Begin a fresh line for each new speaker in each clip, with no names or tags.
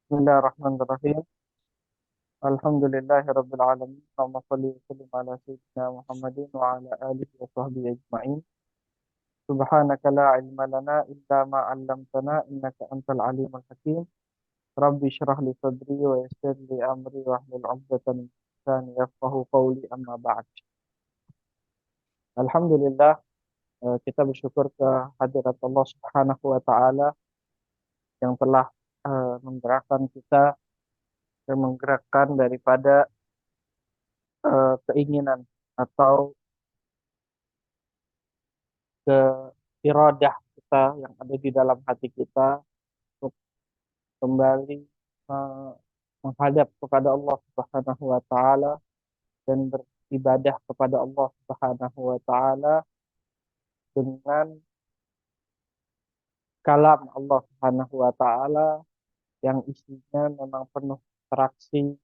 Bismillahirrahmanirrahim. Alhamdulillahirabbil alamin. Allahumma shalli wa sallim ala sayyidina Muhammadin wa ala alihi wa sahbihi ajma'in. Subhanaka la ilma lana illa ma 'allamtana innaka antal alimul hakim. Rabbi shrah li sadri wa yassir li amri wa hlul 'uqdatam min lisani yafqahu qawli amma ba'd. Alhamdulillah, kita bersyukur kehadirat Allah Subhanahu wa taala yang telah menggerakkan kita dan menggerakkan daripada keinginan atau ke iradah kita yang ada di dalam hati kita untuk kembali eh, menghadap kepada Allah Subhanahu wa taala dan beribadah kepada Allah Subhanahu wa taala dengan kalam Allah Subhanahu wa taala yang isinya memang penuh interaksi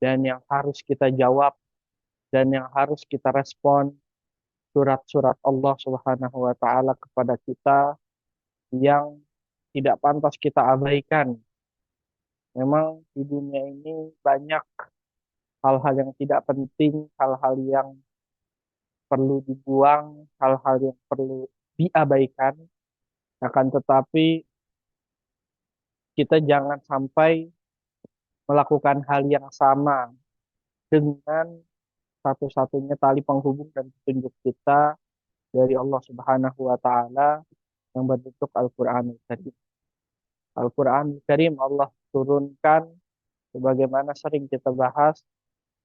dan yang harus kita jawab dan yang harus kita respon surat-surat Allah Subhanahu wa taala kepada kita yang tidak pantas kita abaikan. Memang di dunia ini banyak hal-hal yang tidak penting, hal-hal yang perlu dibuang, hal-hal yang perlu diabaikan. Akan tetapi kita jangan sampai melakukan hal yang sama dengan satu-satunya tali penghubung dan petunjuk kita dari Allah Subhanahu wa taala yang berbentuk Al-Qur'anul Karim. Al-Qur'anul Karim Allah turunkan sebagaimana sering kita bahas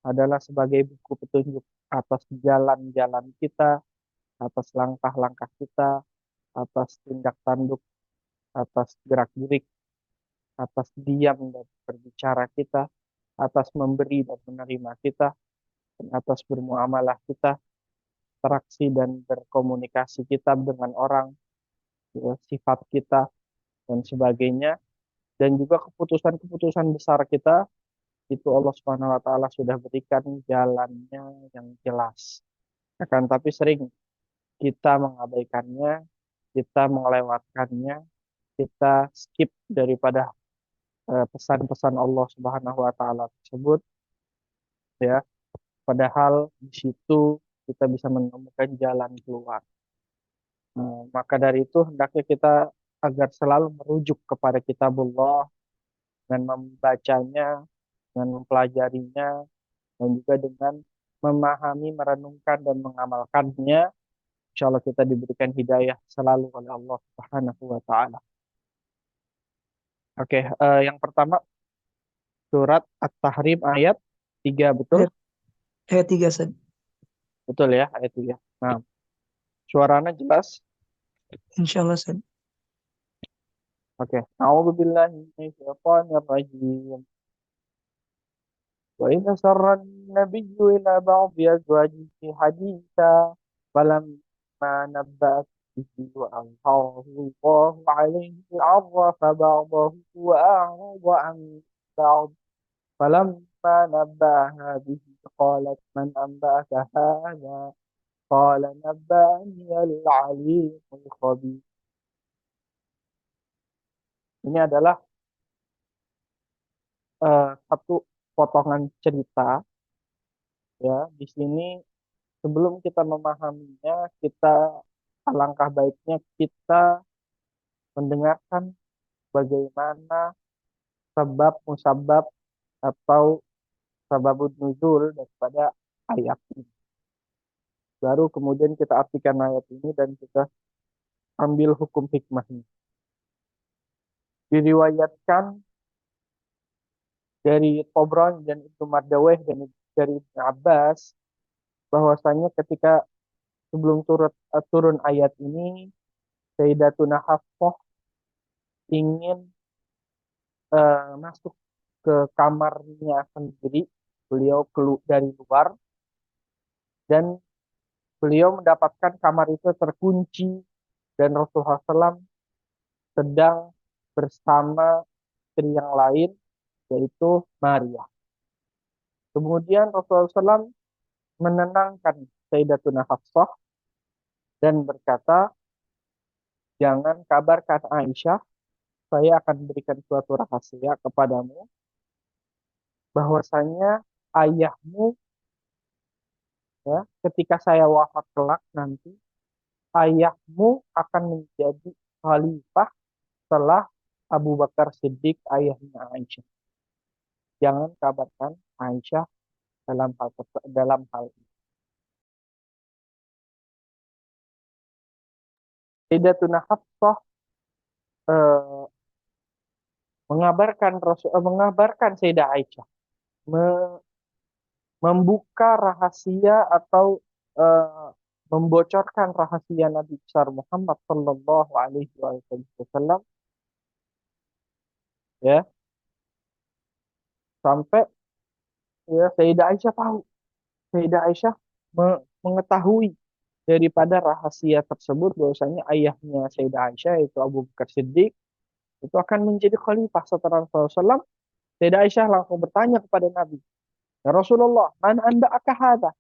adalah sebagai buku petunjuk atas jalan-jalan kita, atas langkah-langkah kita, atas tindak tanduk, atas gerak-gerik, atas diam dan berbicara kita, atas memberi dan menerima kita, dan atas bermuamalah kita, interaksi dan berkomunikasi kita dengan orang, ya, sifat kita, dan sebagainya. Dan juga keputusan-keputusan besar kita, itu Allah Subhanahu wa taala sudah berikan jalannya yang jelas. Akan tapi sering kita mengabaikannya, kita melewatkannya, kita skip daripada pesan-pesan Allah Subhanahu wa taala tersebut, ya. Padahal di situ kita bisa menemukan jalan keluar. Maka dari itu hendaknya kita agar selalu merujuk kepada kitabullah dengan membacanya, dengan mempelajarinya, dan juga dengan memahami, merenungkan dan mengamalkannya. Insya Allah kita diberikan hidayah selalu oleh Allah Subhanahu wa taala. Oke, yang pertama surat At-Tahrim ayat 3, betul?
Ayat, ayat 3, San.
Betul ya, ayat 3. Nah, suaranya jelas.
Insya Allah, San.
Oke. A'udzubillahi minasyaitonir rajim. وإذا سر النبي إلى بعض أزواجه حديثا فلما نبأت به وأظهره الله عليه عرف بعضه وأعرض عن بعض فلما نبأها به قالت من أنبأك هذا قال نبأني العليم الخبير. Ini adalah satu potongan cerita, ya. Di sini sebelum kita memahaminya, kita alangkah baiknya kita mendengarkan bagaimana sebab musabab atau sababun nuzul daripada ayat ini. Baru kemudian kita artikan ayat ini dan kita ambil hukum hikmahnya. Diriwayatkan dari Tabrani dan Ibnu Mardaweh dan dari Ibnu Abbas bahwasanya ketika sebelum turun ayat ini, Sayyidatuna Hafsah ingin masuk ke kamarnya sendiri, beliau dari luar, dan beliau mendapatkan kamar itu terkunci dan Rasulullah SAW sedang bersama istri yang lain, yaitu Maria. Kemudian Rasulullah SAW menenangkan Sayyidatuna Hafsah dan berkata, jangan kabarkan Aisyah saya akan berikan suatu rahasia kepadamu, bahwasanya ayahmu, ya, ketika saya wafat kelak nanti, ayahmu akan menjadi khalifah setelah Abu Bakar Siddiq, ayahnya Aisyah. Jangan kabarkan Aisyah dalam hal ini. Sayyidatuna Hafsah eh, mengabarkan Sayyidah Aisyah, me- membuka rahasia atau eh, membocorkan rahasia Nabi besar Muhammad Sallallahu Alaihi Wasallam, ya, sampai, ya, Sayyidah Aisyah tahu, Sayyidah Aisyah mengetahui daripada rahasia tersebut, bahwasanya ayahnya Sayyidah Aisyah, yaitu Abu Bakar Siddiq, itu akan menjadi khalifah setelah Rasulullah SAW. Sayyidah Aisyah langsung bertanya kepada Nabi, "Ya Rasulullah, man anba'aka hadha?"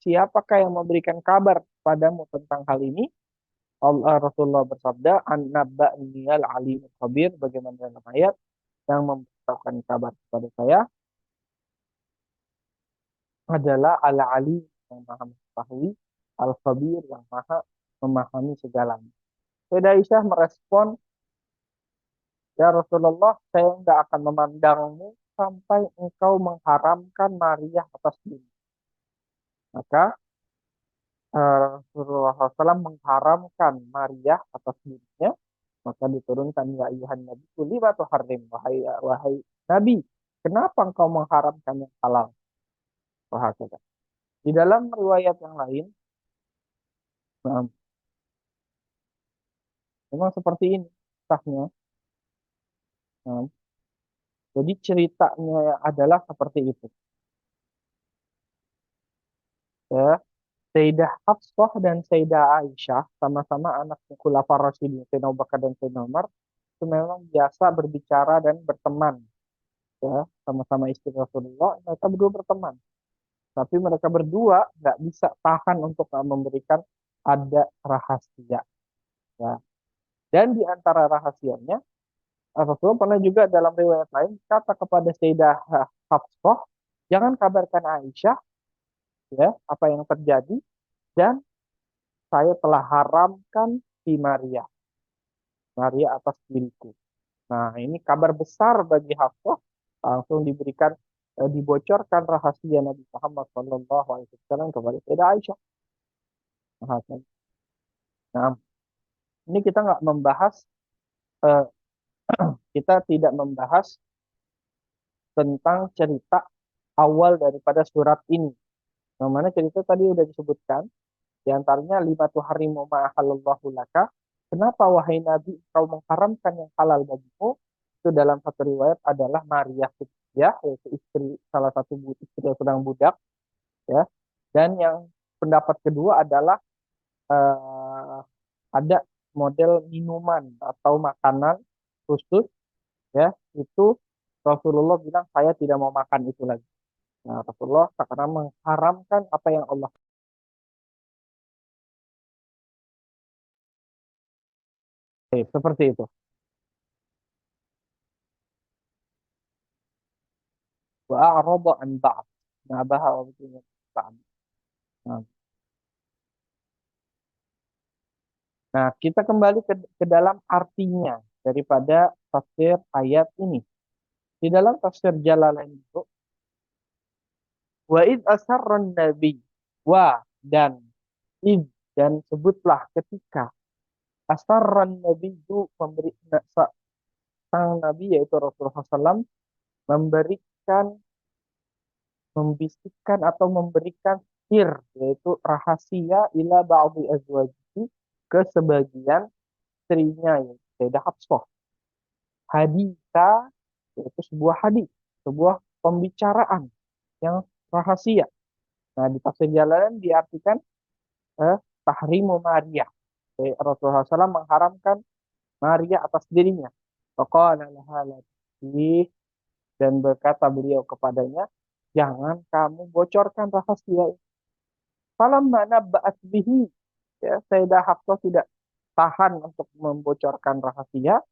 Siapakah yang memberikan kabar padamu tentang hal ini? Rasulullah bersabda, "An-nabba'ni al-alimul khabir," bagaimana dalam ayat, yang memberitahukan kabar kepada saya adalah al-alim, yang maha mengetahui, al-khabir, yang maha memahami segalanya. Sayyidah Aisyah merespon, "Ya Rasulullah, saya tidak akan memandangmu sampai engkau mengharamkan Maria atas diri." Maka Rasulullah SAW mengharamkan Maria atas dirinya, maka diturunkan, "Ya ayuhan Nabi, lima tuharrim," wahai wahai Nabi, kenapa engkau mengharamkan yang halal? Wahakata. Di dalam riwayat yang lain, nah, memang seperti ini sahnya. Nah, jadi ceritanya adalah seperti itu. Ya, Sayyidah Hafsah dan Sayyidah Aisyah, sama-sama anak Khulafaur Rasyidin, Sayyidina Abu Bakar dan Sayyidina Umar, itu memang biasa berbicara dan berteman. Ya, sama-sama istri Rasulullah, mereka berdua berteman. Tapi mereka berdua nggak bisa tahan untuk memberikan ada rahasia. Ya. Dan di antara rahasianya, Rasulullah pernah juga dalam riwayat lain kata kepada Sayyidah Hafsah, "Jangan kabarkan Aisyah, ya, apa yang terjadi, dan saya telah haramkan si Maria, Maria atas diriku." Nah, ini kabar besar bagi Hafsah, langsung dibocorkan rahasia Nabi Muhammad SAW kepada Sayyidah Aisyah. Nah, ini kita nggak membahas, eh, kita tidak membahas tentang cerita awal daripada surat ini. Yang mana cerita tadi udah disebutkan, di antaranya lima tuharimu ma'ahalallahu laka. Kenapa wahai Nabi kau mengharamkan yang halal bagimu? Itu dalam satu riwayat adalah Maria Qibtiyah, yaitu salah satu istri yang sedang budak, ya. Dan yang pendapat kedua adalah eh, ada model minuman atau makanan khusus, ya, itu Rasulullah bilang saya tidak mau makan itu lagi. Nah, Rasulullah karena mengharamkan apa yang Allah. Seperti itu. Wa a'rada an ba'd. Nabaha wa bikin ba'd. Nah, nah, kita kembali ke dalam artinya daripada tafsir ayat ini. Di dalam tafsir Jalalain itu, wa id asarran nabi, wa, dan id, dan sebutlah ketika asarran nabi itu sang nabi, yaitu Rasulullah SAW, memberikan, membisikkan atau memberikan sir, yaitu rahasia, ila ba'di azwajihi, ke sebagian istrinya, yaitu Sayyidah Hafsah. Haditha, yaitu sebuah hadis, sebuah pembicaraan yang rahasia. Nah, di tafsir Jalalain diartikan tahrimu Maria. Rasulullah SAW mengharamkan Maria atas dirinya. Faqala laha la tufsih, dan berkata beliau kepadanya, jangan kamu bocorkan rahasia itu. Falamma nabba'at bihi, ya, Sayyidah Hafsah tidak tahan untuk membocorkan rahasia.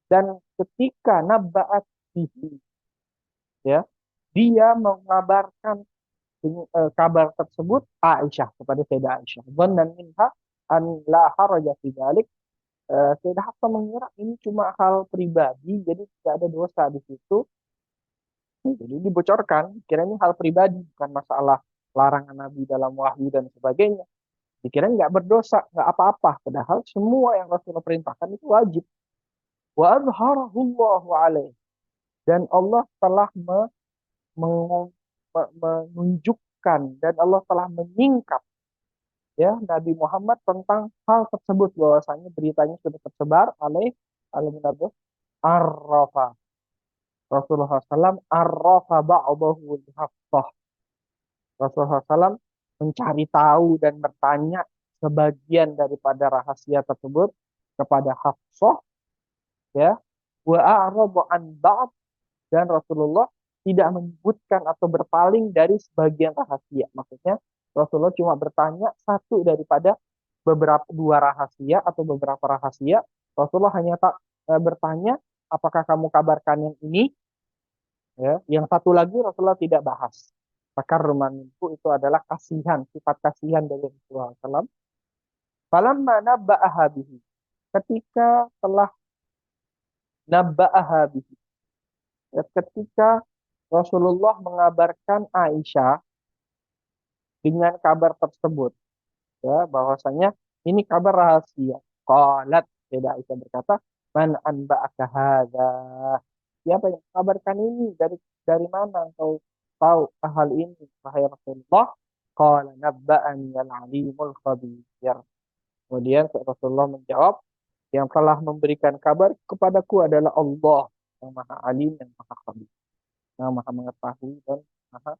Dan ketika nabba'at bihi, ya, dia mengabarkan kabar tersebut Aisyah, kepada Sayyidah Aisyah. Dhannan minha an la haraja fi dzalik. Sayyidah Hafsah mengira ini cuma hal pribadi, jadi tidak ada dosa di situ. Jadi dibocorkan, kiranya hal pribadi, bukan masalah larangan Nabi dalam wahyu dan sebagainya. Dikira nggak berdosa, nggak apa-apa. Padahal semua yang Rasulullah perintahkan itu wajib. Wa azharahullahu alaih. Dan Allah telah menunjukkan dan Allah telah menyingkap, ya, Nabi Muhammad tentang hal tersebut, bahwasanya beritanya sudah tersebar alaih alamin arrafa. Rasulullah SAW arrafa ba'dahu lihaftah. Rasulullah SAW mencari tahu dan bertanya sebagian daripada rahasia tersebut kepada Hafsah, ya, wa a'radu an ba'd, dan Rasulullah tidak menyebutkan atau berpaling dari sebagian rahasia. Maksudnya Rasulullah cuma bertanya satu daripada beberapa dua rahasia atau beberapa rahasia. Rasulullah hanya bertanya, apakah kamu kabarkan yang ini? Ya, yang satu lagi Rasulullah tidak bahas. Takarrumanku itu adalah kasihan, sifat kasihan dari Rasulullah SAW. Falamma nabba'aha bihi. Ketika telah nabba'aha bihi. Ya, ketika Rasulullah mengabarkan Aisyah dengan kabar tersebut, ya, bahwasanya ini kabar rahasia. Qalat, tidak Aisyah berkata, man anba'aka hadza? Siapa yang kabarkan ini? Dari mana engkau tahu hal ini, wahai Rasulullah? Qala nabba'ani al-alimul khabir. Kemudian Rasulullah menjawab, yang telah memberikan kabar kepadaku adalah Allah yang Maha Alim dan Maha Khabir, yang Maha mengetahui dan Maha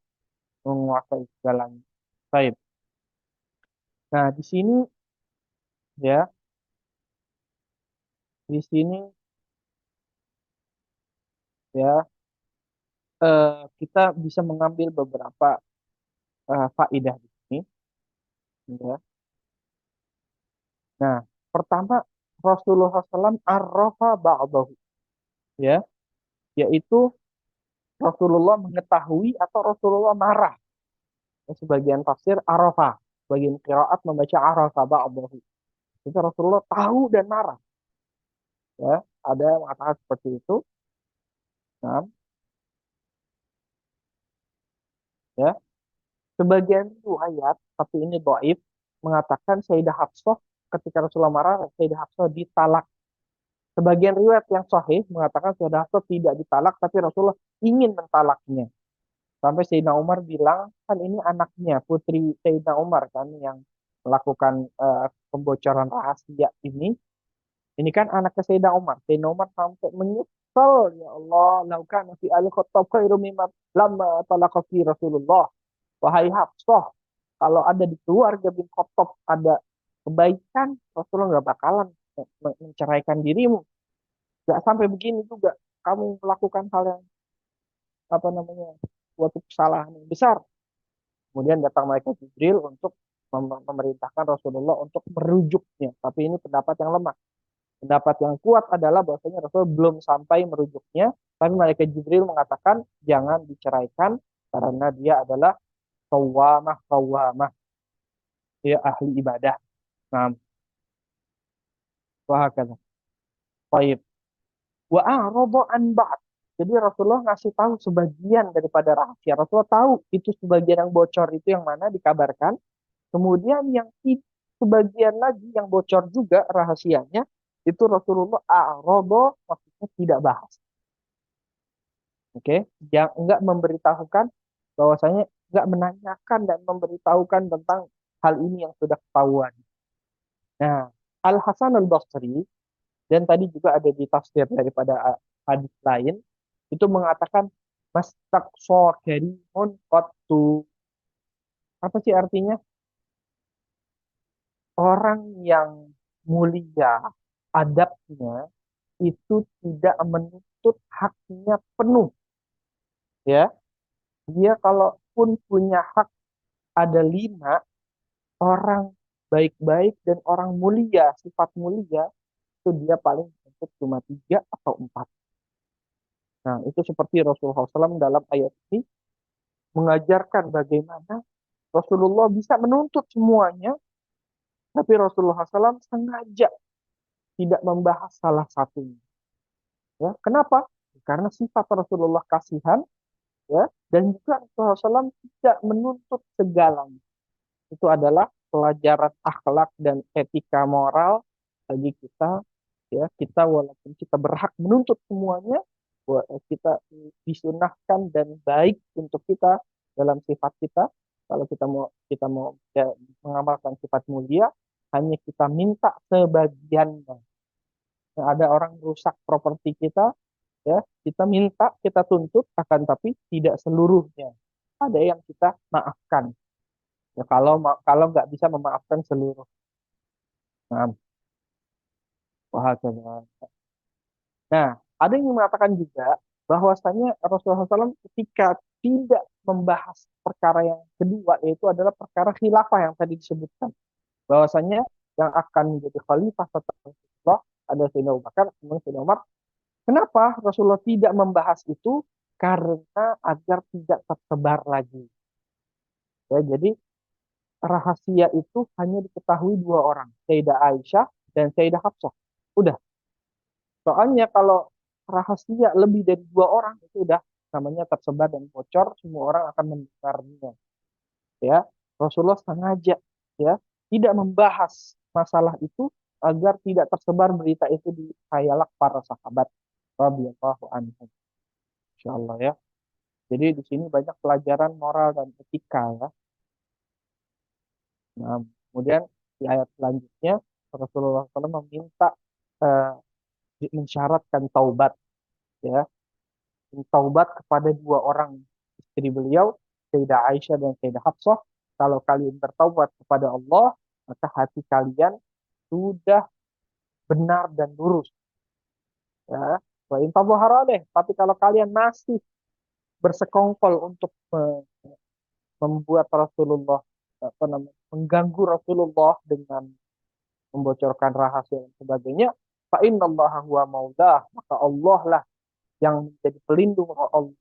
menguasai segalanya. Baik. Nah, di sini, ya, di sini, ya, kita bisa mengambil beberapa faedah di sini, ya. Nah, pertama, Rasulullah SAW arrafa ba'dahu, ya, yaitu Rasulullah mengetahui atau Rasulullah marah. Sebagian tafsir arafa, sebagian qiraat membaca arafa ba'dahu. Itu Rasulullah tahu dan marah. Ya, ada yang mengatakan seperti itu. Nah, ya, sebagian riwayat, tapi ini dhaif, mengatakan Sayyidah Hafsah ketika Rasulullah marah, Sayyidah Hafsah ditalak. Sebagian riwayat yang sahih mengatakan Sayyidah Hafsah tidak ditalak, tapi Rasulullah ingin mentalaknya. Sampai Sayyidina Umar bilang, kan ini anaknya, putri Sayyidina Umar kan yang melakukan pembocoran rahasia ini. Ini kan anaknya Sayyidina Umar. Sayyidina Umar sampai menyesal, ya Allah, laukan fi al-Khattab khairu mimma lamma talaqa fi Rasulullah. Wahai Hafsah, kalau ada di keluarga bin Khattab ada kebaikan, Rasulullah nggak bakalan menceraikan dirimu. Nggak sampai begini juga kamu melakukan hal yang apa namanya, suatu kesalahan yang besar. Kemudian datang malaikat Jibril untuk memerintahkan Rasulullah untuk merujuknya. Tapi ini pendapat yang lemah. Pendapat yang kuat adalah bahwasanya Rasul belum sampai merujuknya, tapi malaikat Jibril mengatakan jangan diceraikan karena dia adalah qawwamah, dia ahli ibadah. Nah, wahakala. Baik. Wa a'rada an ba'd. Jadi Rasulullah ngasih tahu sebagian daripada rahasia. Rasulullah tahu itu sebagian yang bocor itu yang mana dikabarkan. Kemudian yang sebagian lagi yang bocor juga rahasianya itu Rasulullah a'rada, maksudnya tidak bahas. Oke, yang enggak memberitahukan, bahwasanya enggak menanyakan dan memberitahukan tentang hal ini yang sudah ketahuan. Nah, Al Hasan Al Basri, dan tadi juga ada di tafsir daripada hadis lain, itu mengatakan mastaqsa karimun qattu. Apa sih artinya? Orang yang mulia adabnya itu tidak menuntut haknya penuh, ya. Dia kalaupun punya hak ada 5, orang baik-baik dan orang mulia, sifat mulia, itu dia paling menuntut cuma 3 atau 4. Nah, itu seperti Rasulullah SAW dalam ayat ini mengajarkan bagaimana Rasulullah bisa menuntut semuanya, tapi Rasulullah SAW sengaja tidak membahas salah satunya. Ya, kenapa? Karena sifat Rasulullah kasihan, ya, dan juga Rasulullah SAW tidak menuntut segalanya. Itu adalah pelajaran akhlak dan etika moral bagi kita, ya. Kita walaupun kita berhak menuntut semuanya, kita disunahkan dan baik untuk kita dalam sifat kita. Kalau kita mau ya, mengamalkan sifat mulia, hanya kita minta sebagiannya. Nah, ada orang rusak properti kita, ya, kita minta, kita tuntut, akan tapi tidak seluruhnya. Ada yang kita maafkan. Ya, kalau nggak bisa memaafkan seluruh. Nah, wahakala. Nah, ada yang mengatakan juga bahwasanya Rasulullah SAW ketika tidak membahas perkara yang kedua, yaitu adalah perkara khilafah yang tadi disebutkan. Bahwasanya yang akan menjadi khalifah setelah Rasulullah ada Sayyidina Abu Bakar, kemudian Sayyidina Umar. Kenapa Rasulullah tidak membahas itu? Karena agar tidak tersebar lagi. Ya, jadi rahasia itu hanya diketahui 2 orang, Sayyidah Aisyah dan Sayyidah Hafsah. Udah. Soalnya kalau rahasia lebih dari 2 orang itu udah namanya tersebar dan bocor, semua orang akan mendengarnya. Ya, Rasulullah sengaja, ya, tidak membahas masalah itu agar tidak tersebar berita itu di khayalak para sahabat radhiyallahu anhum. Insyaallah, ya. Jadi di sini banyak pelajaran moral dan etika, ya. Nah, kemudian di ayat selanjutnya Rasulullah SAW meminta, eh, mensyaratkan taubat, ya, taubat kepada 2 orang istri beliau, Sayyidah Aisyah dan Sayyidah Hafsah. Kalau kalian bertaubat kepada Allah, maka hati kalian sudah benar dan lurus. Ya. Wa in tadhahara alaih. Tapi kalau kalian masih bersekongkol untuk membuat Rasulullah, apa namanya, mengganggu Rasulullah dengan membocorkan rahasia dan sebagainya, fa innallaha huwa maulah, maka Allah lah yang menjadi pelindung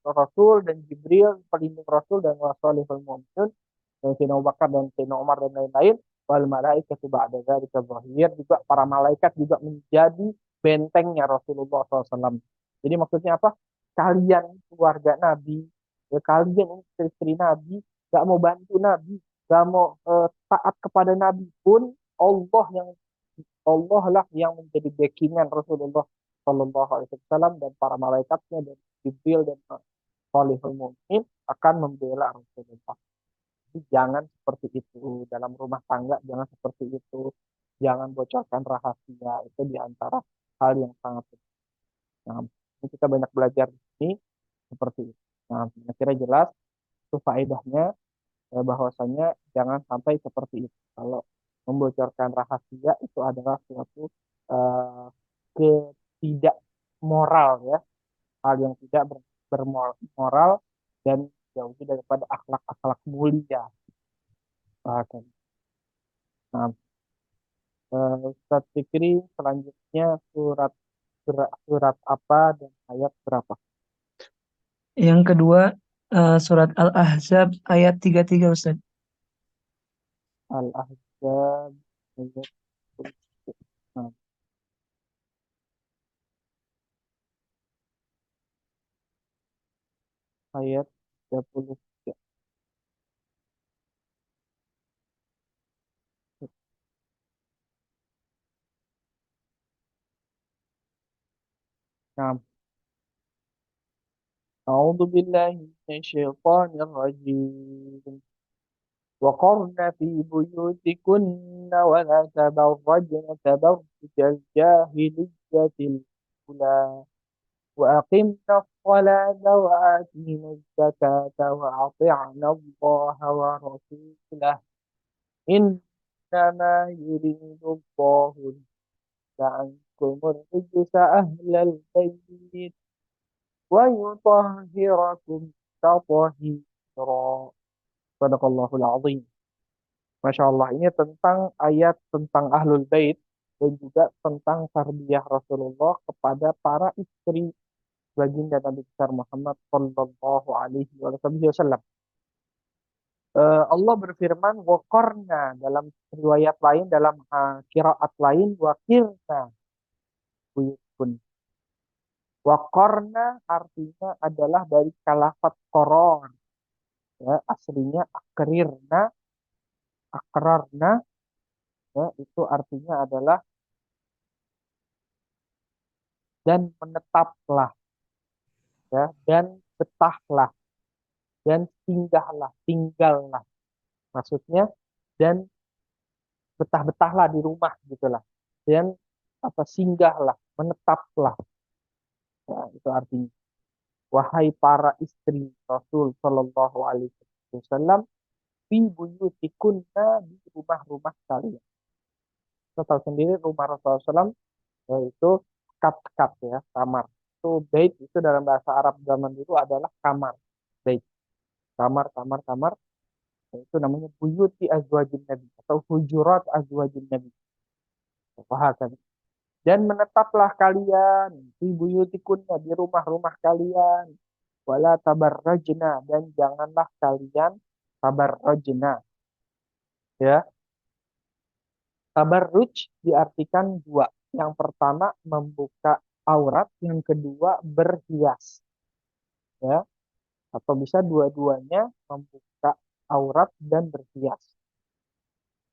Rasul, dan Jibril pelindung Rasul, dan wasalihul mu'minun, dan Sayyidina Abu Bakar dan Sayyidina Umar dan lain-lain, wal malaikatu ba'da dzalika zahir, juga para malaikat juga menjadi bentengnya Rasulullah SAW. Jadi maksudnya apa? Kalian keluarga Nabi, ya, kalian istri-istri Nabi, gak mau bantu Nabi, gak mau taat kepada Nabi pun, Allah yang Allah lah yang menjadi backingan Rasulullah Shallallahu Alaihi Wasallam, dan para malaikatnya dan Jibril dan Salihul Mu'min akan membela Rasulullah. Jadi jangan seperti itu dalam rumah tangga, jangan seperti itu, jangan bocorkan rahasia, itu diantara hal yang sangat penting. Nah, ini kita banyak belajar di sini seperti itu. Nah, kira-kira jelas itu faedahnya, bahwasanya jangan sampai seperti itu. Kalau membocorkan rahasia itu adalah suatu eh, ketidak moral, ya, hal yang tidak bermoral dan jauh daripada akhlak-akhlak mulia. Bahkan. Nah, Ustaz Fikri, selanjutnya surat apa dan ayat berapa?
Yang kedua, surat Al-Ahzab ayat 33, Ustaz.
Al-Ahzab ayat 10. Nah, ayat 33. Nah, أعوذ بالله من الشيطان الرجيم. وقرن في بيوتكن ولا تبرجن تبرج الجاهلية الأولى وأقمنا الصلاة وآتينا الزكاة وأطعنا الله ورسوله إنما يريد الله عنكم الرجس أهل البيت ويطهركم تطهيرا. Sadaqallahul azim. Masya Allah, ini tentang ayat tentang Ahlul Bait. dan juga tentang tarbiyah Rasulullah kepada para istri baginda Nabi besar Muhammad Sallallahu Alaihi Wasallam. Allah berfirman, wakorna dalam riwayat lain, dalam kiraat lain, wakirna buyutkun. Wakorna artinya adalah dari kalafat koror. Ya, aslinya akrirna, akrarna, ya, itu artinya adalah dan menetaplah, ya, dan betahlah, dan singgahlah, tinggallah. Maksudnya, dan betah-betahlah di rumah gitulah. Dan apa singgahlah, menetaplah. Ya, itu artinya. Wahai para istri Rasul Shallallahu Alaihi Wasallam, fi buyutikunna di rumah-rumah kalian. Kita tahu sendiri rumah Rasulullah SAW yaitu kat-kat ya, kamar. Itu bait itu dalam bahasa Arab zaman dulu adalah kamar. Bait, kamar, kamar, kamar. Itu namanya buyuti azwajin Nabi atau hujurat azwajin Nabi. Paham. Dan menetaplah kalian di buyutikunna di rumah-rumah kalian. Wala tabarrajna dan janganlah kalian tabarrajna. Ya, tabarruj diartikan dua. Yang pertama membuka aurat, yang kedua berhias. Ya, atau bisa dua-duanya membuka aurat dan berhias.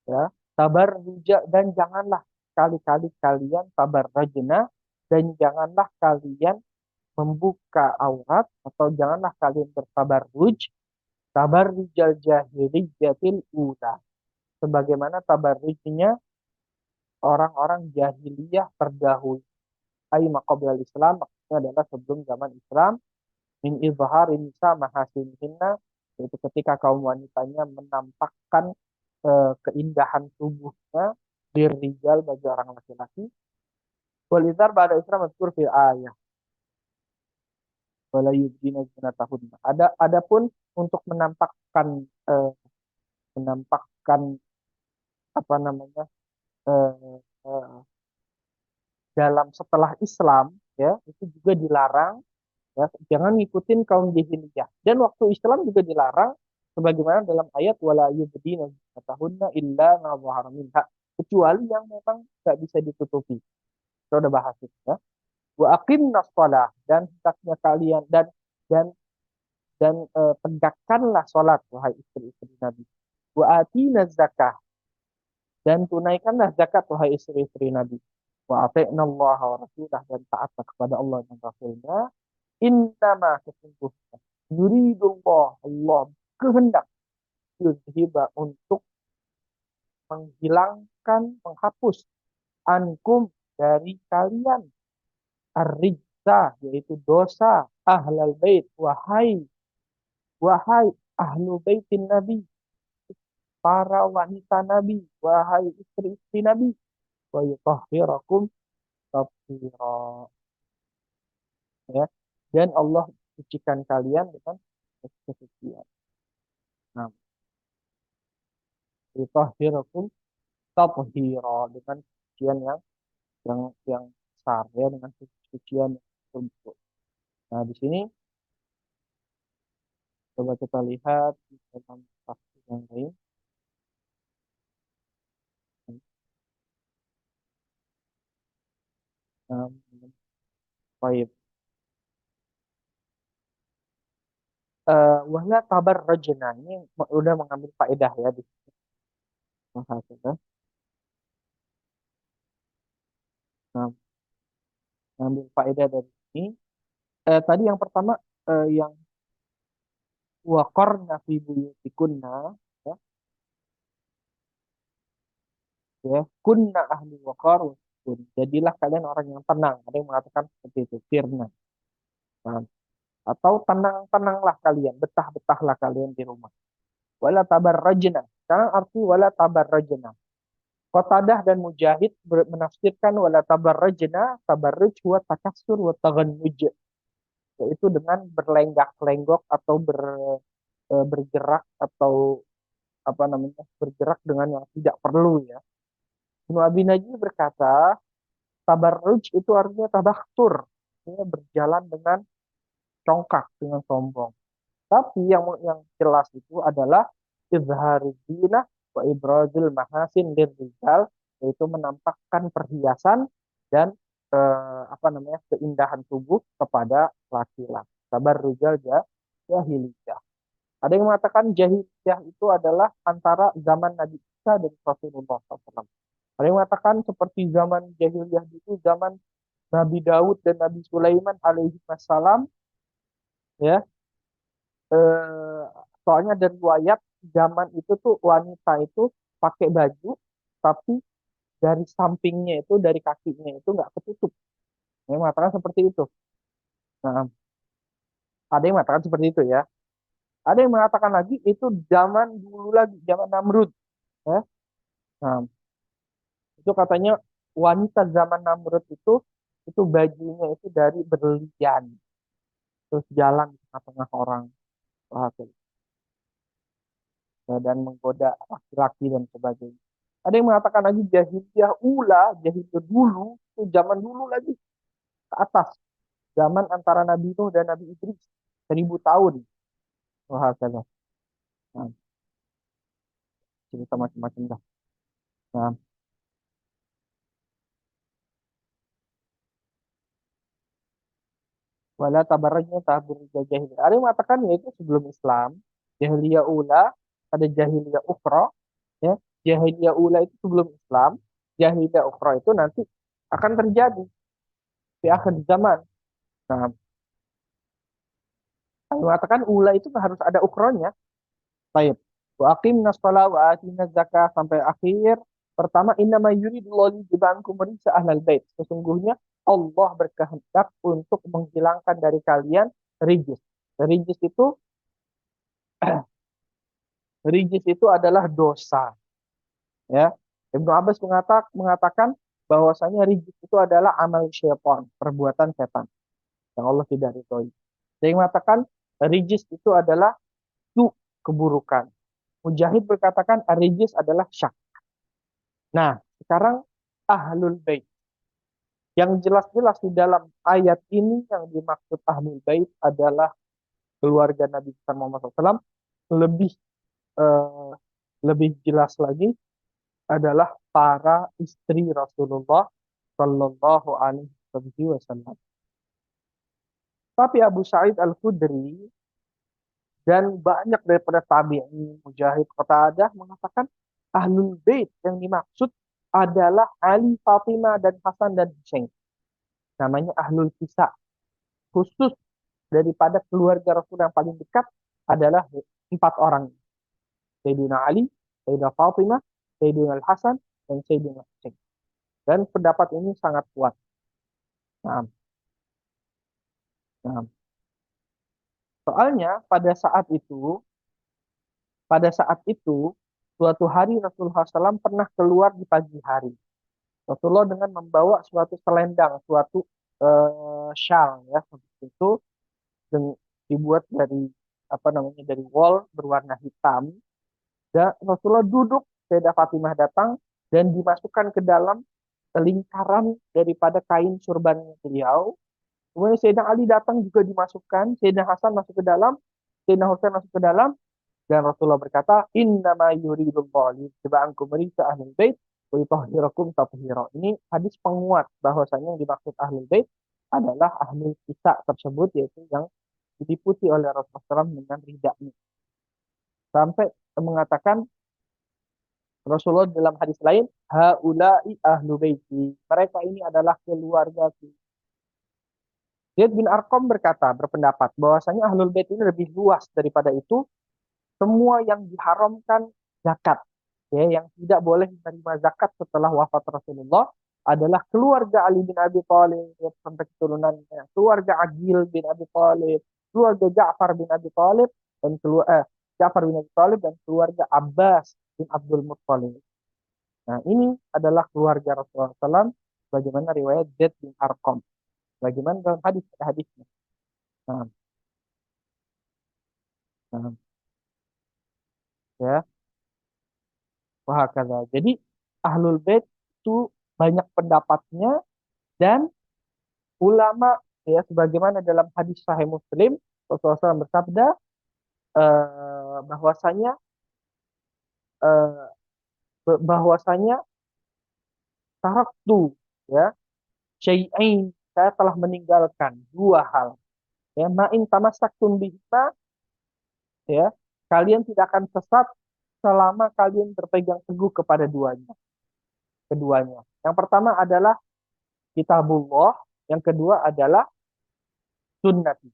Ya, tabarruja dan janganlah kali-kali kalian tabarrajna dan janganlah kalian membuka aurat atau janganlah kalian bertabarruj tabarrujal jahiliyatil ula sebagaimana tabarrujnya orang-orang jahiliyah terdahulu ay maqablal Islam maksudnya adalah sebelum zaman Islam min izhari nisa mahasinihinna yaitu ketika kaum wanitanya menampakkan keindahan tubuhnya dirijal bagi orang laki-laki walidhar pada Islam mazkur fil ayah wala yubdina zinatahunna. Adapun untuk eh, menampakkan apa namanya eh, eh, dalam setelah Islam ya itu juga dilarang ya jangan ngikutin kaum jahiliyah dan waktu Islam juga dilarang sebagaimana dalam ayat wala yubdina zinatahunna illa ma zahara minha kecuali yang memang nggak bisa ditutupi. Kita udah bahas itu ya. Wa aqimnas shalah dan hendaknya kalian dan tegakkanlah sholat wahai istri-istri Nabi. Wa atina zakah dan tunaikanlah zakat wahai istri-istri Nabi. Wa ati'na Allah wa rasulah dan taatlah kepada Allah dan Rasulnya. Innama sesungguhnya yuridullah Allah kehendak yuzhiba untuk menghilangkan, menghapus ankum dari kalian ar-rijsa yaitu dosa ahlal bait wahai ahlu baitin Nabi para wanita Nabi, wahai istri-istri Nabi, wa yutahhirakum tathira. Ya. Dan Allah sucikan kalian dengan kesucian. Nah, yutahhirakum tathira dengan kesucian yang besar ya dengan kesucian yang tertentu. Nah, di sini coba kita lihat di dalam tafsir yang lain. Nah, baik. Wahla tabar rajna ini udah mengambil faedah ya di sini. Nah, mengambil faedah dari sini. Tadi yang pertama yang waqarna fi buyutikunna ya, ya kunna ahli waqar wa sukun. Jadilah kalian orang yang tenang. Ada yang mengatakan seperti itu, firna. Nah, atau tenang-tenanglah kalian, betah-betahlah kalian di rumah. Wala tabarrajna. Sekarang arti wala tabarrajna. Qatadah dan Mujahid menafsirkan wala tabarrajna, tabarruj wa takassur wa tagannuj. Yaitu dengan berlenggak-lenggok atau bergerak atau apa namanya bergerak dengan yang tidak perlu ya Ibnu Abi Najih berkata, tabarruj itu artinya tabakhtur, ya, berjalan dengan congkak, dengan sombong. Tapi yang jelas itu adalah izharuz zinah wa ibrazil mahasin lirrijal, yaitu menampakkan perhiasan dan apa namanya keindahan tubuh kepada laki-laki. Tabarrujal jahiliyah. Ada yang mengatakan jahiliyah itu adalah antara zaman Nabi Isa dan Rasulullah SAW. Ada yang mengatakan seperti zaman jahiliyah itu zaman Nabi Daud dan Nabi Sulaiman alaihi wassalam, ya. eh, Soalnya dari riwayat zaman itu tuh wanita itu pakai baju tapi dari sampingnya itu dari kakinya itu nggak ketutup. Yang mengatakan seperti itu. Nah, ada yang mengatakan seperti itu ya. Ada yang mengatakan lagi itu zaman dulu lagi, zaman Namrud. Ya. Nah, itu katanya wanita zaman Namrud itu bajunya itu dari berlian, terus jalan di tengah-tengah orang. Wah, ya, dan menggoda laki-laki dan sebagainya. Ada yang mengatakan lagi jahiliyah ula, jahiliyah dulu, itu zaman dulu lagi ke atas, zaman antara Nabi Nuh dan Nabi Idris, 1000 tahun. Wah, kata. Nah, cerita macam-macam dah. Nah, wala tabarrajnya tabir jahiliyah. Ada yang mengatakan yaitu sebelum Islam, jahiliyah ula, ada jahiliyah ukhra, ya. Jahiliyah ula itu sebelum Islam, jahiliyah ukhra itu nanti akan terjadi di akhir zaman. Nah, mengatakan ula itu harus ada ukronya. Baik. Wa aqimna shalah wa atina zakah sampai akhir. Pertama, innama yuridullahu libankum risa ahlal bait. Sesungguhnya Allah berkehendak untuk menghilangkan dari kalian rijis. Rijis itu rijis itu adalah dosa, ya. Ibnu Abbas mengatakan bahwasanya rijis itu adalah amal syaitan, perbuatan setan yang Allah tidak ridhoi. Dia mengatakan rijis itu adalah su, keburukan. Mujahid berkatakan ar-rijis adalah syak. Nah, sekarang ahlul bait. Yang jelas-jelas di dalam ayat ini yang dimaksud ahlul bait adalah keluarga Nabi Muhammad SAW. Lebih eh, lebih jelas lagi adalah para istri Rasulullah Shallallahu Alaihi Wasallam. Tapi Abu Sa'id Al-Khudri dan banyak daripada tabi'in, Mujahid, Qatadah mengatakan ahlul bait yang dimaksud adalah Ali, Fatimah, dan Hasan dan Hussein. Namanya ahlul kisah. Khusus daripada keluarga Rasul yang paling dekat adalah 4 orang. Sayyidina Ali, Sayyidina Fatimah, Sayyidina Al-Hasan, dan Sayyidina Hussein. Dan pendapat ini sangat kuat. Nah, nah. Soalnya pada saat itu, suatu hari Rasulullah SAW pernah keluar di pagi hari. Rasulullah dengan membawa suatu selendang, suatu shawl ya, seperti itu dibuat dari apa namanya dari wol berwarna hitam. Dan Rasulullah duduk, Sayyidah Fatimah datang dan dimasukkan ke dalam lingkaran daripada kain surban beliau. Kemudian Sayyidina Ali datang juga dimasukkan, Sayyidina Hasan masuk ke dalam, Sayyidina Husain masuk ke dalam, dan Rasulullah berkata, Innama yuridullahu liyutba'ankum risa ahlul bait wa yutahhirakum tathira. Ini hadis penguat bahwasanya yang dimaksud ahlul bait adalah ahlul kisah tersebut, yaitu yang diliputi oleh Rasulullah SAW dengan ridhanya. Sampai mengatakan Rasulullah dalam hadis lain, haula'i ahlu baiti. Mereka ini adalah keluarga. Zaid bin Arqam berpendapat bahwasanya ahlul bait ini lebih luas daripada itu. Semua yang diharamkan zakat, ya, yang tidak boleh menerima zakat setelah wafat Rasulullah adalah keluarga Ali bin Abi Thalib sampai keturunannya, keluarga Aqil bin Abi Thalib, keluarga Ja'far bin Abi Thalib dan keluarga Abbas bin Abdul Muttalib. Nah, ini adalah keluarga Rasulullah SAW bagaimana riwayat Zaid bin Arqam. Bagaimana dalam hadisnya. Nah, nah, ya, wahakala. Jadi ahlul bait itu banyak pendapatnya, dan ulama, ya, sebagaimana dalam hadis Sahih Muslim, Rasulullah SAW bersabda bahwasanya eh, bahwasanya taraktu, ya, syai'ain, saya telah meninggalkan dua hal, ya, ma'in tamassaktum bihima, ya, kalian tidak akan sesat selama kalian berpegang teguh kepada keduanya. Yang pertama adalah kitabullah, yang kedua adalah sunnati.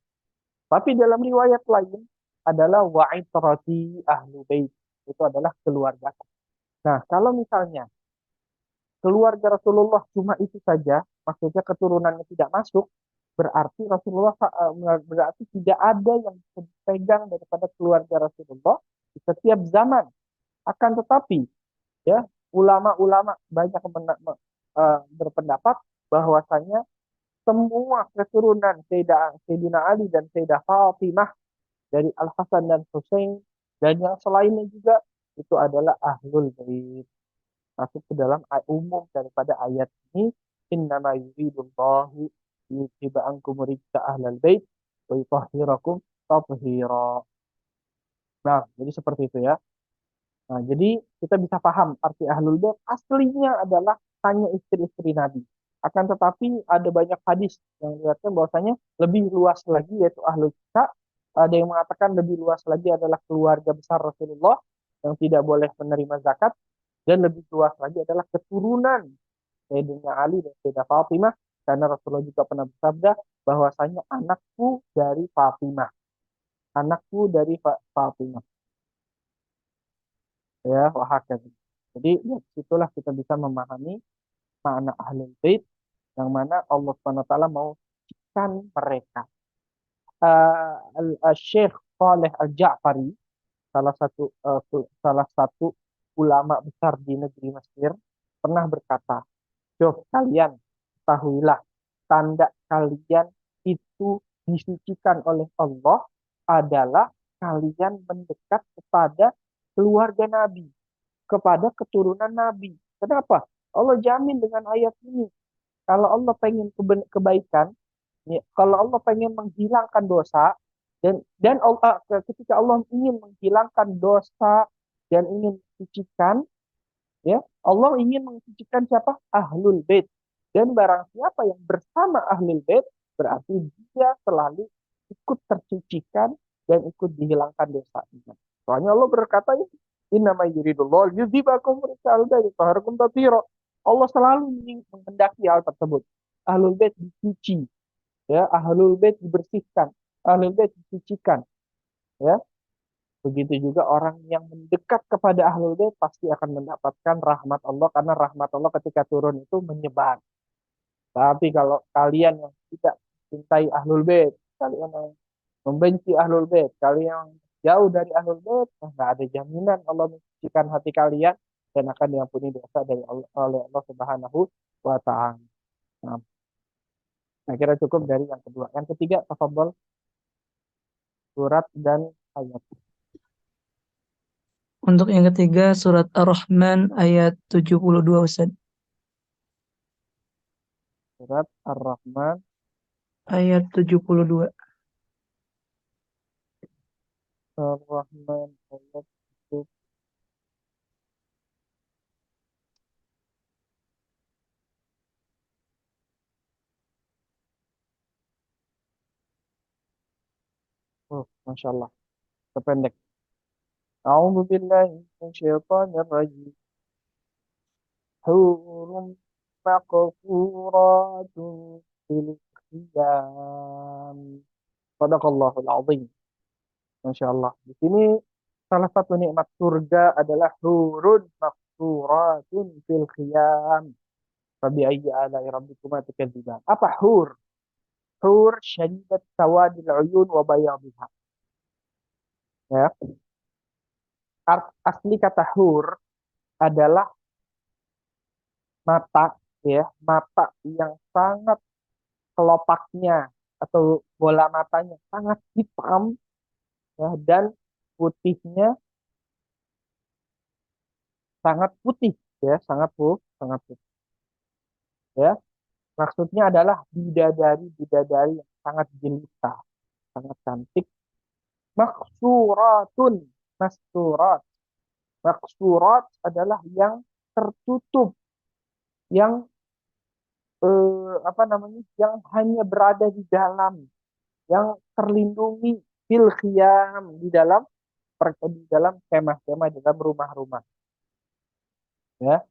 Tapi dalam riwayat lain adalah wa'itrati ahlu bait, itu adalah keluarga. Nah, kalau misalnya keluarga Rasulullah cuma itu saja, maksudnya keturunannya tidak masuk, berarti berarti tidak ada yang bisa dipegang daripada keluarga Rasulullah di setiap zaman. Akan tetapi, ya, ulama-ulama banyak berpendapat bahwasanya semua keturunan Sayyidina Ali dan Sayyidah Fatimah, dari Al Hasan dan Hussein dan yang selainnya juga, itu adalah ahlul bait, masuk ke dalam umum daripada ayat ini, innama yuridullahu yuthiba ankum rijsa ahlal bait wa yutahhirakum tathira. Nah, jadi seperti itu ya. Nah, jadi kita bisa paham arti ahlul bait aslinya adalah hanya istri-istri Nabi. Akan tetapi ada banyak hadis yang melihatkan bahwasanya lebih luas lagi yaitu ahlul kita. Ada yang mengatakan lebih luas lagi adalah keluarga besar Rasulullah yang tidak boleh menerima zakat, dan lebih luas lagi adalah keturunan Sayyidina Ali dan Sayyidah Fatimah, karena Rasulullah juga pernah bersabda bahwasanya anakku dari Fatimah, ya, wahakata. Jadi ya, situlah kita bisa memahami makna ahlul bait, yang mana Allah SWT mau ciptakan mereka. Syekh Saleh Al-Ja'fari, salah satu ulama besar di negeri Mesir, pernah berkata, "Coba kalian ketahuilah, tanda kalian itu disucikan oleh Allah adalah kalian mendekat kepada keluarga Nabi, kepada keturunan Nabi." Kenapa? Allah jamin dengan ayat ini. Kalau Allah pengen kebaikan, ya, kalau Allah pengen menghilangkan dosa, dan Allah, ketika Allah ingin menghilangkan dosa dan ingin mensucikan, ya, Allah ingin mensucikan siapa? Ahlul bait. Dan barang siapa yang bersama ahlul bait, berarti dia selalu ikut tersucikan dan ikut dihilangkan dosanya. Soalnya Allah berkata, innama yuridullah yudzibakum rijal bait taharkum tathira. Allah selalu menghendaki hal tersebut. Ahlul bait disuci, ya, ahlul bait dibersihkan, ahlul bait disucikan, ya. Begitu juga orang yang mendekat kepada ahlul bait pasti akan mendapatkan rahmat Allah, karena rahmat Allah ketika turun itu menyebar. Tapi kalau kalian yang tidak cintai ahlul bait, kalian yang membenci ahlul bait, kalian yang jauh dari ahlul bait, nggak ada jaminan Allah mensucikan hati kalian dan akan diampuni dosa oleh Allah Subhanahu wa taala. Nah, saya kira cukup dari yang kedua. Yang ketiga, tafadhol, surat dan ayat.
Untuk yang ketiga surat Ar-Rahman ayat 72 Ustaz.
Surat Ar-Rahman
Ayat 72.
Ar-Rahman ayat itu. Oh, Masya Allah, terpendek. A'udzu billahi minasyaitonir rajim. Hurum maqsuratun fil khiyam. Sadaqallahul azim. Masya Allah. Di sini salah satu nikmat surga adalah hurun maqsuratun fil khiyam. Fabi ayyi ala'i rabbikuma tukadziban. Apa hur? Hur syadidat sawadil uyun wa bayadihha. Ya. Asli kata hur adalah mata, ya, mata yang sangat kelopaknya atau bola matanya sangat hitam, ya, dan putihnya sangat putih, ya, sangat putih. Ya, maksudnya adalah bidadari-bidadari yang sangat jelita, sangat cantik. Maksuratun, masturat. Maksurat adalah yang tertutup, yang apa namanya, yang hanya berada di dalam, yang terlindungi fil khiyam, di dalam kemah-kemah, di dalam rumah-rumah. Ya,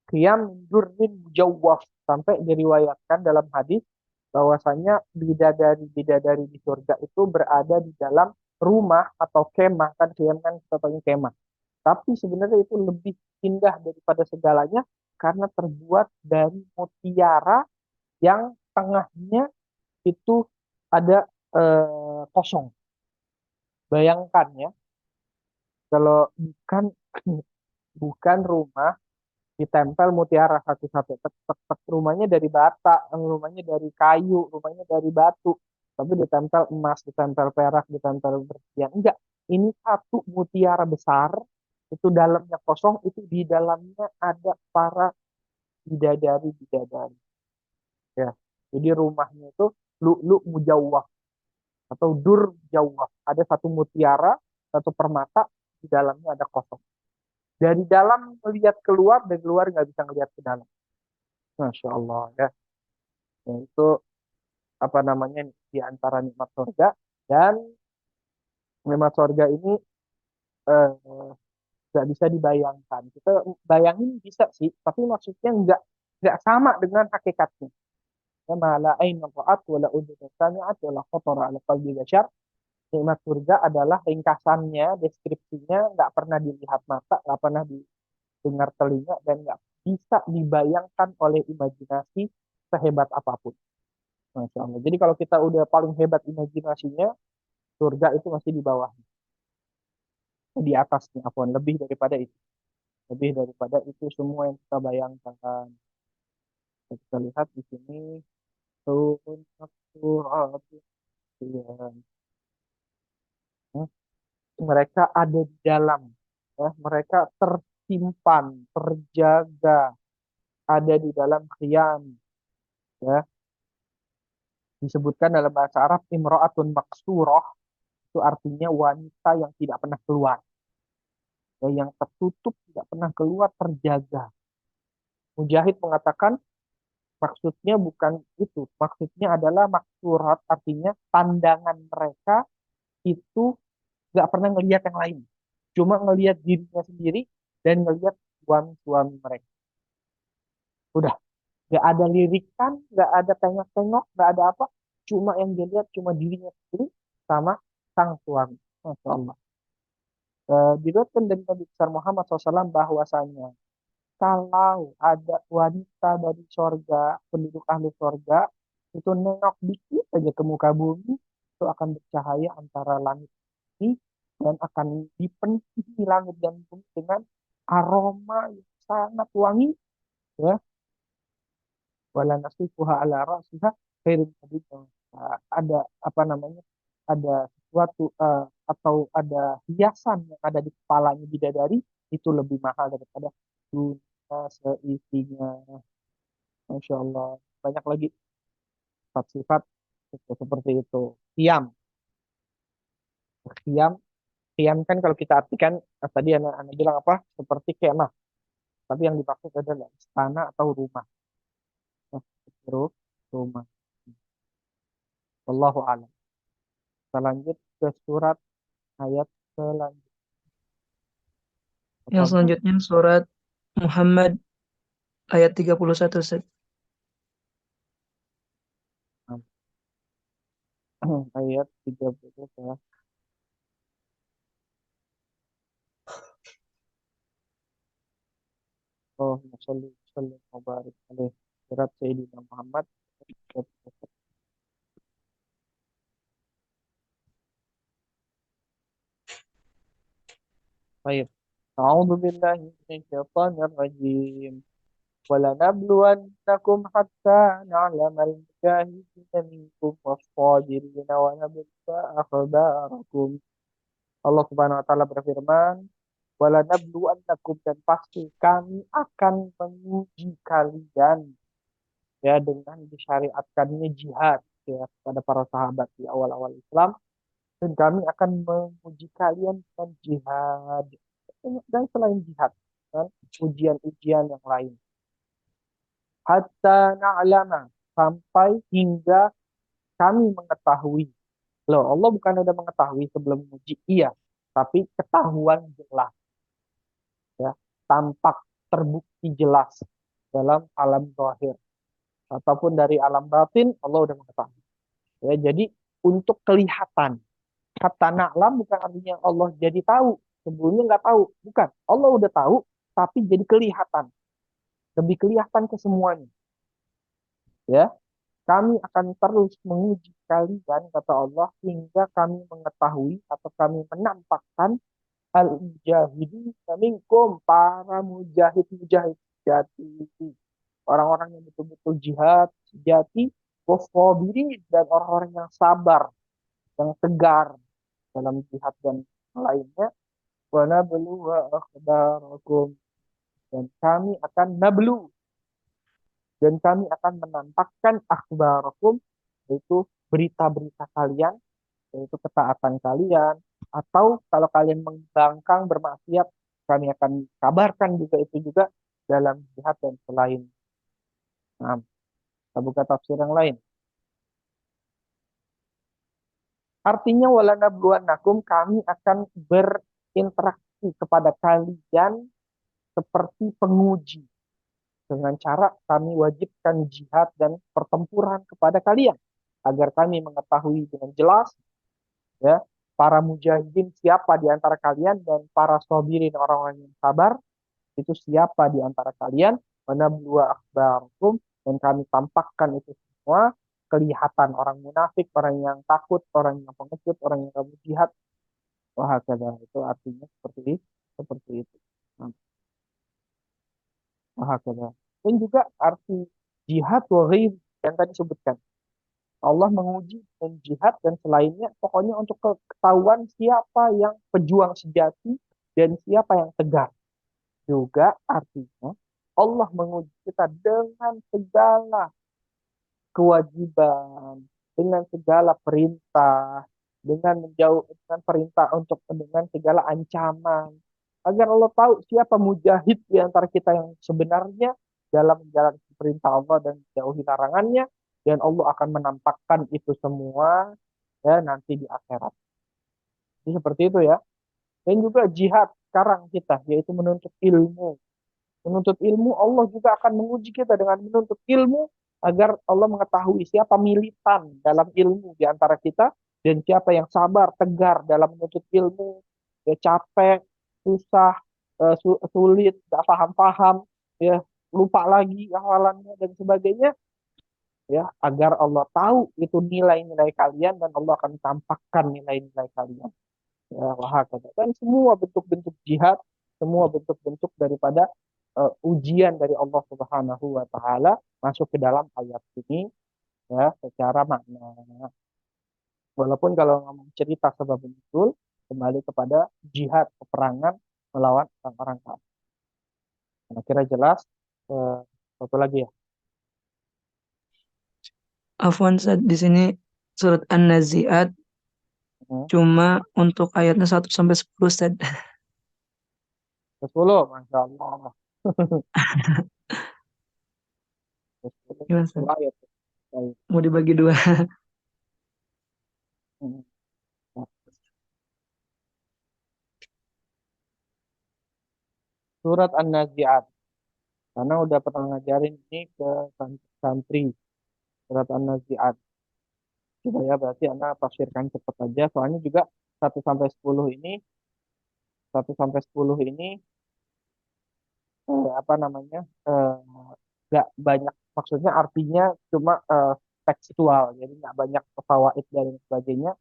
khiyam min durrin mujawwaf, sampai diriwayatkan dalam hadis bahwasanya bidadari-bidadari di surga itu berada di dalam rumah atau kemah. Kan khiyam kan contohnya kemah. Tapi sebenarnya itu lebih indah daripada segalanya karena terbuat dari mutiara yang tengahnya itu ada kosong. Bayangkan ya, kalau bukan bukan rumah ditempel mutiara satu-satu, tek, tek, tek. Rumahnya dari bata, rumahnya dari kayu, rumahnya dari batu, tapi ditempel emas, ditempel perak, ditempel berlian. Enggak, ini satu mutiara besar, itu dalamnya kosong, itu di dalamnya ada para bidadari-bidadari. Ya, jadi rumahnya itu lu'lu mujawwaf atau dur mujawwaf. Ada satu mutiara, satu permata, di dalamnya ada kosong. Dari dalam melihat keluar, dari luar nggak bisa ngelihat ke dalam. Masya Allah ya. Ya, itu apa namanya, di antara nikmat surga. Dan nikmat surga ini eh, nggak bisa dibayangkan. Kita bayangin bisa sih, tapi maksudnya nggak sama dengan hakikatnya. Kama la aina ra'at wa la udhun sami'at wa la khatara ala qalbi bashar. Nikmat surga adalah ringkasannya, deskripsinya nggak pernah dilihat mata, nggak pernah didengar telinga, dan nggak bisa dibayangkan oleh imajinasi sehebat apapun. Masya Allah. Jadi kalau kita udah paling hebat imajinasinya, surga itu masih di bawah, di atasnya, apapun lebih daripada itu, lebih daripada itu semua yang kita bayangkan. Kita lihat di sini turun surat ya. Mereka ada di dalam, ya, mereka tersimpan, terjaga, ada di dalam khiyam, ya. Disebutkan dalam bahasa Arab imra'atun maksurah, itu artinya wanita yang tidak pernah keluar, ya, yang tertutup, tidak pernah keluar, terjaga. Mujahid mengatakan maksudnya bukan itu, maksudnya adalah maksurat, artinya pandangan mereka itu nggak pernah ngelihat yang lain, cuma ngelihat dirinya sendiri dan ngelihat suami-suami mereka. Udah, nggak ada lirikan, nggak ada tengok-tengok, nggak ada apa, cuma yang dia lihat cuma dirinya sendiri sama sang suami. Masya Allah. Diriwayatkan dari Nabi besar Muhammad SAW bahwasanya kalau ada wanita dari sorga, penduduk ahli sorga, itu nengok dikit aja ke muka bumi, itu akan bercahaya antara langit ini, dan akan dipenuhi langit dan bumi dengan aroma yang sangat wangi, ya. Wala nasifuha ala ra'siha khairin haditha. Ada apa namanya, ada sesuatu atau ada hiasan yang ada di kepalanya bidadari, itu lebih mahal daripada dunia seisinya. Masya Allah. Banyak lagi sifat-sifat seperti itu. Qiyam. Qiyam. Qiyam kan kalau kita artikan, tadi anak bilang apa? Seperti kemah. Tapi yang dimaksud adalah istana atau rumah. Nah, rumah. Wallahu a'lam. Kita lanjut ke surat ayat selanjutnya.
Yang
Apa?
selanjutnya surat Muhammad ayat 31, Ustaz.
Ayat 30 ya. Oh, salli sallim wa barik alaih. Surat Sayyidina Muhammad. Baik. A'udzu billahi minasyaitonir rajim. ولنبلونكم حتى نعلم المجاهدين منكم والصابرين ونبلو أخباركم. Allah Subhanahu wa taala berfirman, walanabluwannakum, dan pasti kami akan menguji kalian, ya dengan disyariatkannya jihad ya pada para sahabat di awal-awal Islam, dan kami akan menguji kalian dengan jihad dan selain jihad kan ujian-ujian yang lain. Hatta na'lama, sampai hingga kami mengetahui. Loh, Allah bukan ada mengetahui sebelum menguji, iya, tapi ketahuan jelas ya, tampak terbukti jelas dalam alam zahir ataupun dari alam batin Allah udah mengetahui. Ya, jadi untuk kelihatan, kata na'lam bukan artinya Allah jadi tahu, sebelumnya nggak tahu, bukan. Allah udah tahu, tapi jadi kelihatan, lebih kelihatan ke semuanya. Ya, kami akan terus menguji kalian, kata Allah, hingga kami mengetahui atau kami menampakkan al-mujahidin minkum, para mujahid-mujahid sejati, orang-orang yang betul-betul jihad sejati, wasabirin, dan orang-orang yang sabar, yang tegar dalam jihad dan lainnya. Wa nabluwa akhbarakum, dan kami akan nablu, dan kami akan menampakkan akhbarakum, yaitu berita-berita kalian, yaitu ketaatan kalian, atau kalau kalian membangkang bermaksiat, kami akan kabarkan juga itu juga dalam jihad dan selain. Nah, kita buka tafsir yang lain. Artinya walanabluwannakum, kami akan berinteraksi kepada kalian seperti penguji dengan cara kami wajibkan jihad dan pertempuran kepada kalian agar kami mengetahui dengan jelas ya para mujahidin siapa di antara kalian dan para sabirin orang-orang yang sabar itu siapa di antara kalian, mana dua akhbarakum, dan kami tampakkan itu semua, kelihatan orang munafik, orang yang takut, orang yang pengecut, orang yang kabur jihad, wah itu artinya seperti itu. Nah, wah dan juga arti jihad wa ghairi yang tadi sebutkan. Allah menguji dan jihad dan selainnya, pokoknya untuk ketahuan siapa yang pejuang sejati dan siapa yang tegar. Juga artinya Allah menguji kita dengan segala kewajiban, dengan segala perintah, dengan menjauh dengan perintah untuk dengan segala ancaman. Agar Allah tahu siapa mujahid di antara kita yang sebenarnya dalam menjalankan perintah Allah dan menjauhi larangannya, dan Allah akan menampakkan itu semua ya nanti di akhirat. Jadi seperti itu ya. Dan juga jihad sekarang kita yaitu menuntut ilmu. Menuntut ilmu, Allah juga akan menguji kita dengan menuntut ilmu agar Allah mengetahui siapa militan dalam ilmu di antara kita dan siapa yang sabar, tegar dalam menuntut ilmu, ya capek, susah, sulit, gak paham-paham, ya lupa lagi hafalannya dan sebagainya, ya agar Allah tahu itu nilai-nilai kalian dan Allah akan tampakkan nilai-nilai kalian. Ya, wahakata. Dan semua bentuk-bentuk jihad, semua bentuk-bentuk daripada ujian dari Allah Subhanahu wa taala masuk ke dalam ayat ini ya secara makna. Walaupun kalau ngomong cerita sebab betul kembali kepada jihad peperangan melawan orang-orang kafir. Nah, kira jelas. Eh, Satu lagi ya.
Afwan, Ustaz, di sini surat An-Nazi'at
Hmm.
cuma untuk ayatnya 1 sampai 10, Ustaz.
10, Masya Allah. 10,
Gimana,
10
Ustaz?
ayat. Baik.
Mau dibagi dua.
Hmm. Nah, surat An-Nazi'at. Karena udah pernah ngajarin ini ke santri. Surat An-Nazi'at. Coba ya, berarti Anda tafsirkan cepat aja. Soalnya juga 1 sampai 10 ini apa namanya eh, nggak banyak, maksudnya artinya cuma tekstual, jadi nggak banyak fawaid dan sebagainya.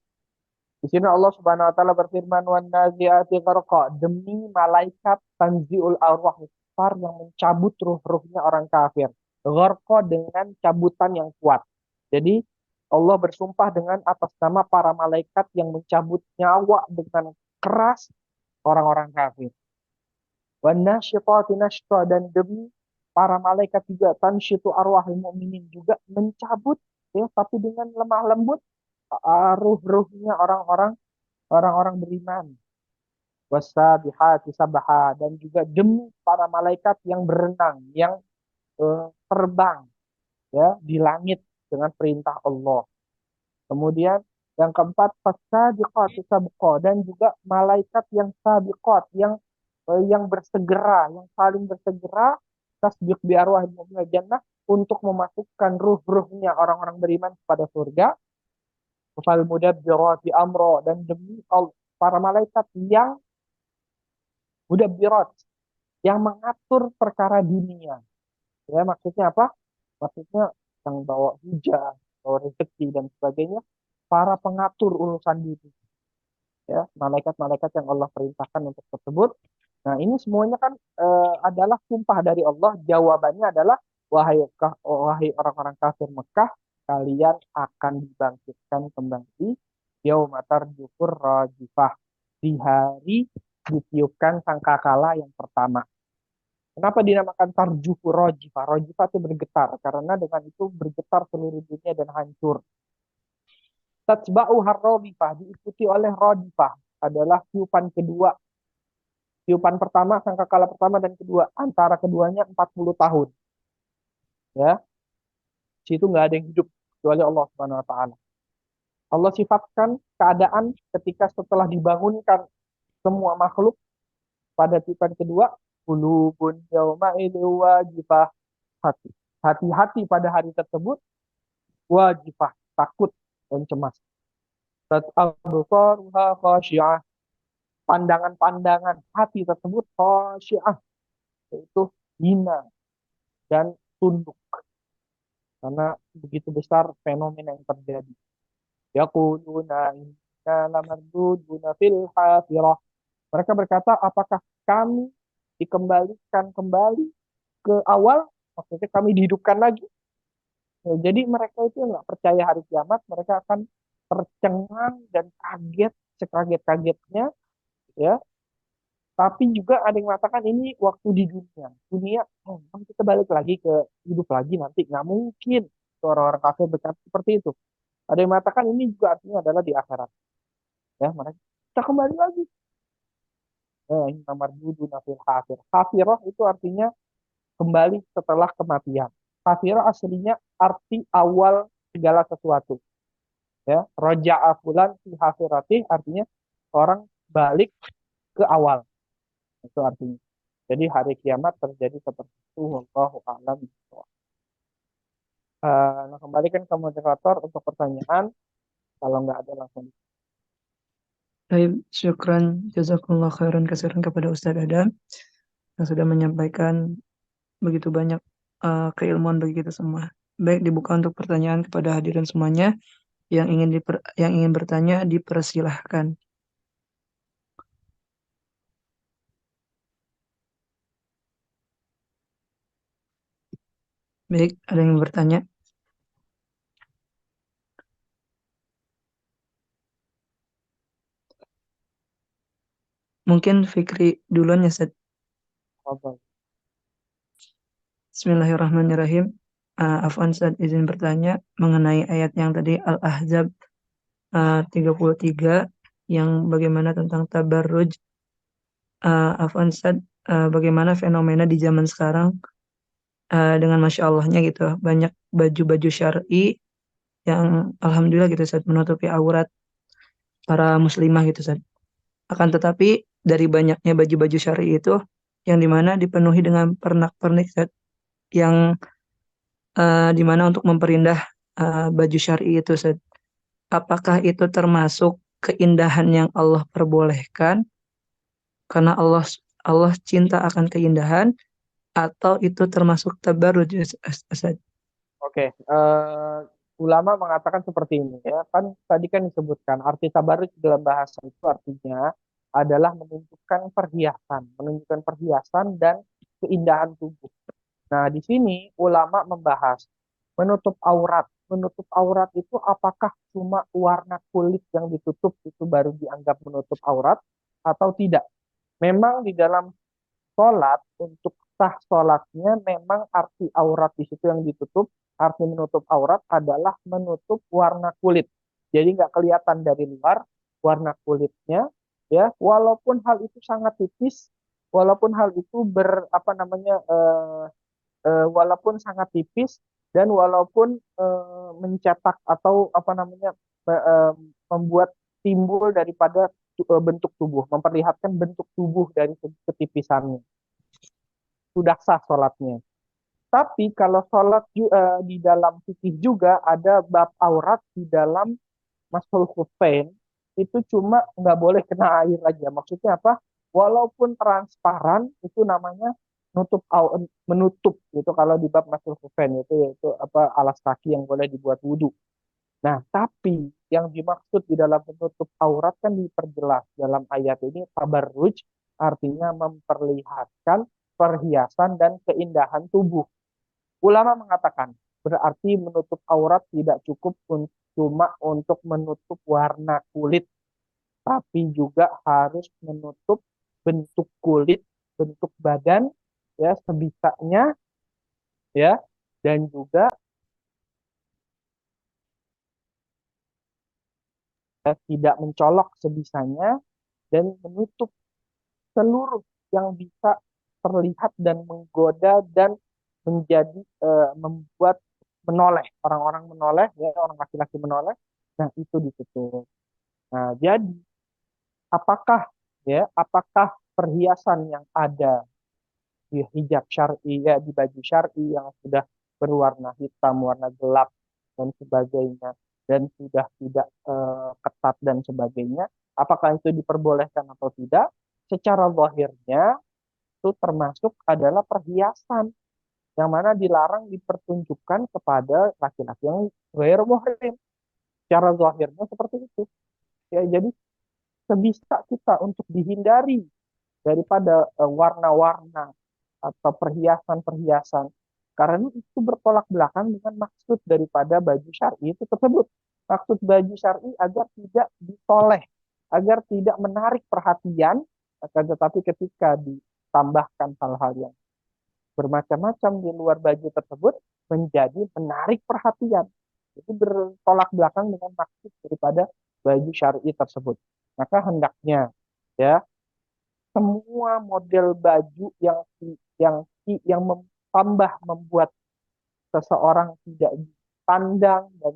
Di sini Allah Subhanahu Wa Taala berfirman, wan naziati gharqa, demi malaikat tanziul arwah kufar yang mencabut ruh-ruhnya orang kafir. Gharqa dengan cabutan yang kuat. Jadi Allah bersumpah dengan atas nama para malaikat yang mencabut nyawa dengan keras orang-orang kafir. Wan nasyitati nashta, dan demi para malaikat juga tansyitu arwahul mu'minin juga mencabut, ya, tapi dengan lemah lembut ruh-ruhnya orang-orang beriman. Wasabihati sabaha, dan juga demi para malaikat yang berenang, yang terbang, ya, di langit dengan perintah Allah. Kemudian yang keempat, fasabiqati sabqa, dan juga malaikat yang sabiqat, yang bersegera, yang saling bersegera, tasbiq bi arwahil mu'minil jannah, untuk memasukkan ruh-ruhnya orang-orang beriman kepada surga. Fal mudabbirati amro, dan demi para malaikat yang mudabbirat, yang mengatur perkara dunia. Ya, maksudnya apa? Maksudnya yang bawa hujan, bawa rezeki dan sebagainya, para pengatur urusan dunia. Ya, malaikat-malaikat yang Allah perintahkan untuk tersebut. Nah, ini semuanya kan adalah sumpah dari Allah. Jawabannya adalah, wahai orang-orang kafir Mekah, kalian akan dibangkitkan kembali yauma tarjufur rajifah, di hari ditiupkan sangkakala yang pertama. Kenapa dinamakan tarjufu rojifah? Rojifah itu bergetar, karena dengan itu bergetar seluruh dunia dan hancur. Tatsba'u harrodifah, diikuti oleh rodifah, adalah tiupan kedua. Tiupan pertama, sangkakala pertama dan kedua. Antara keduanya 40 tahun. Ya, situ nggak ada yang hidup kecuali Allah Subhanahu Wa Taala. Allah sifatkan keadaan ketika setelah dibangunkan semua makhluk pada tiupan kedua, qulubun yauma idzi wajifah, hati. Hati-hati pada hari tersebut wajifah, takut dan cemas. Absaruha khasyi'ah, pandangan-pandangan hati tersebut khasyi'ah, yaitu hina dan tunduk, karena begitu besar fenomena yang terjadi. Yaquluna inna lamarduduna fil hafirah. Mereka berkata, apakah kami dikembalikan kembali ke awal? Maksudnya kami dihidupkan lagi. Ya, jadi mereka itu nggak percaya hari kiamat, mereka akan tercengang dan kaget, sekaget-kagetnya, ya. Tapi juga ada yang mengatakan ini waktu di dunia. Dunia, kan kita balik lagi ke hidup lagi nanti. Nggak mungkin. Orang-orang kafir berkata seperti itu. Ada yang mengatakan ini juga artinya adalah di akhirat. Ya, mereka kita kembali lagi. Ini nomor dudu nafil kafir. Kafirah itu artinya kembali setelah kematian. Kafirah aslinya arti awal segala sesuatu. Ya, roja'a fulan fi hafirati, artinya orang balik ke awal. Itu artinya. Jadi hari kiamat terjadi seperti itu. Wallahu a'lam bishawab. Nah, kembalikan ke moderator untuk pertanyaan. Kalau nggak ada langsung.
Baik, syukran jazakumullah khairan kasiran kepada Ustadz Adam yang sudah menyampaikan begitu banyak keilmuan bagi kita semua. Baik, dibuka untuk pertanyaan kepada hadirin semuanya. Yang ingin bertanya dipersilahkan. Baik, ada yang bertanya? Mungkin Fikri duluan ya, Ustaz.
Apa?
Bismillahirrahmanirrahim. Afwan, Ustaz, izin bertanya mengenai ayat yang tadi Al-Ahzab 33 yang bagaimana tentang tabarruj. Afwan, Ustaz, bagaimana fenomena di zaman sekarang dengan Masya Allahnya gitu, banyak baju-baju syar'i yang Alhamdulillah gitu, Ustaz, menutupi aurat para muslimah gitu, Ustaz. Akan tetapi dari banyaknya baju-baju syar'i itu yang dimana dipenuhi dengan pernak-pernik, Ustaz, yang dimana untuk memperindah baju syar'i itu, Ustaz. Apakah itu termasuk keindahan yang Allah perbolehkan karena Allah Allah cinta akan keindahan, atau itu termasuk tabarruj, Ustaz?
Oke, ulama mengatakan seperti ini, ya. Kan tadi kan disebutkan arti tabarruj dalam bahasa itu artinya adalah menunjukkan perhiasan dan keindahan tubuh. Nah, di sini ulama membahas menutup aurat. Menutup aurat itu apakah cuma warna kulit yang ditutup itu baru dianggap menutup aurat atau tidak? Memang di dalam sholat untuk sah sholatnya memang arti aurat di situ yang ditutup. Arti menutup aurat adalah menutup warna kulit. Jadi nggak kelihatan dari luar warna kulitnya, ya. Walaupun hal itu sangat tipis, walaupun hal itu apa namanya, walaupun sangat tipis dan walaupun mencetak atau apa namanya, membuat timbul daripada bentuk tubuh, memperlihatkan bentuk tubuh dari segi ketipisannya, sudah sah sholatnya. Tapi kalau sholat di dalam fikih juga ada bab aurat di dalam masul khufain, itu cuma nggak boleh kena air aja. Maksudnya apa? Walaupun transparan itu namanya menutup gitu kalau di bab masul khufain itu yaitu apa, alas kaki yang boleh dibuat wudhu. Nah, tapi yang dimaksud di dalam menutup aurat kan diperjelas dalam ayat ini tabarruj, artinya memperlihatkan perhiasan dan keindahan tubuh. Ulama mengatakan berarti menutup aurat tidak cukup cuma untuk menutup warna kulit, tapi juga harus menutup bentuk kulit, bentuk badan, ya sebisanya, ya, dan juga tidak mencolok sebisanya dan menutup seluruh yang bisa terlihat dan menggoda dan menjadi membuat menoleh, orang-orang menoleh, ya, orang laki-laki menoleh. Nah, itu ditutup. Nah, jadi apakah perhiasan yang ada di hijab syar'i, ya, di baju syar'i yang sudah berwarna hitam, warna gelap dan sebagainya, dan sudah tidak ketat dan sebagainya, apakah itu diperbolehkan atau tidak? Secara zahirnya itu termasuk adalah perhiasan yang mana dilarang dipertunjukkan kepada laki-laki yang ghair muhrim. Secara zahirnya seperti itu. Ya, jadi sebisa kita untuk dihindari daripada warna-warna atau perhiasan-perhiasan, karena itu bertolak belakang dengan maksud daripada baju syar'i itu tersebut. Maksud baju syar'i agar tidak ditoleh, agar tidak menarik perhatian, akan tetapi ketika ditambahkan hal-hal yang bermacam-macam di luar baju tersebut menjadi menarik perhatian. Itu bertolak belakang dengan maksud daripada baju syar'i tersebut. Maka hendaknya, ya, semua model baju yang tambah membuat seseorang tidak dipandang dan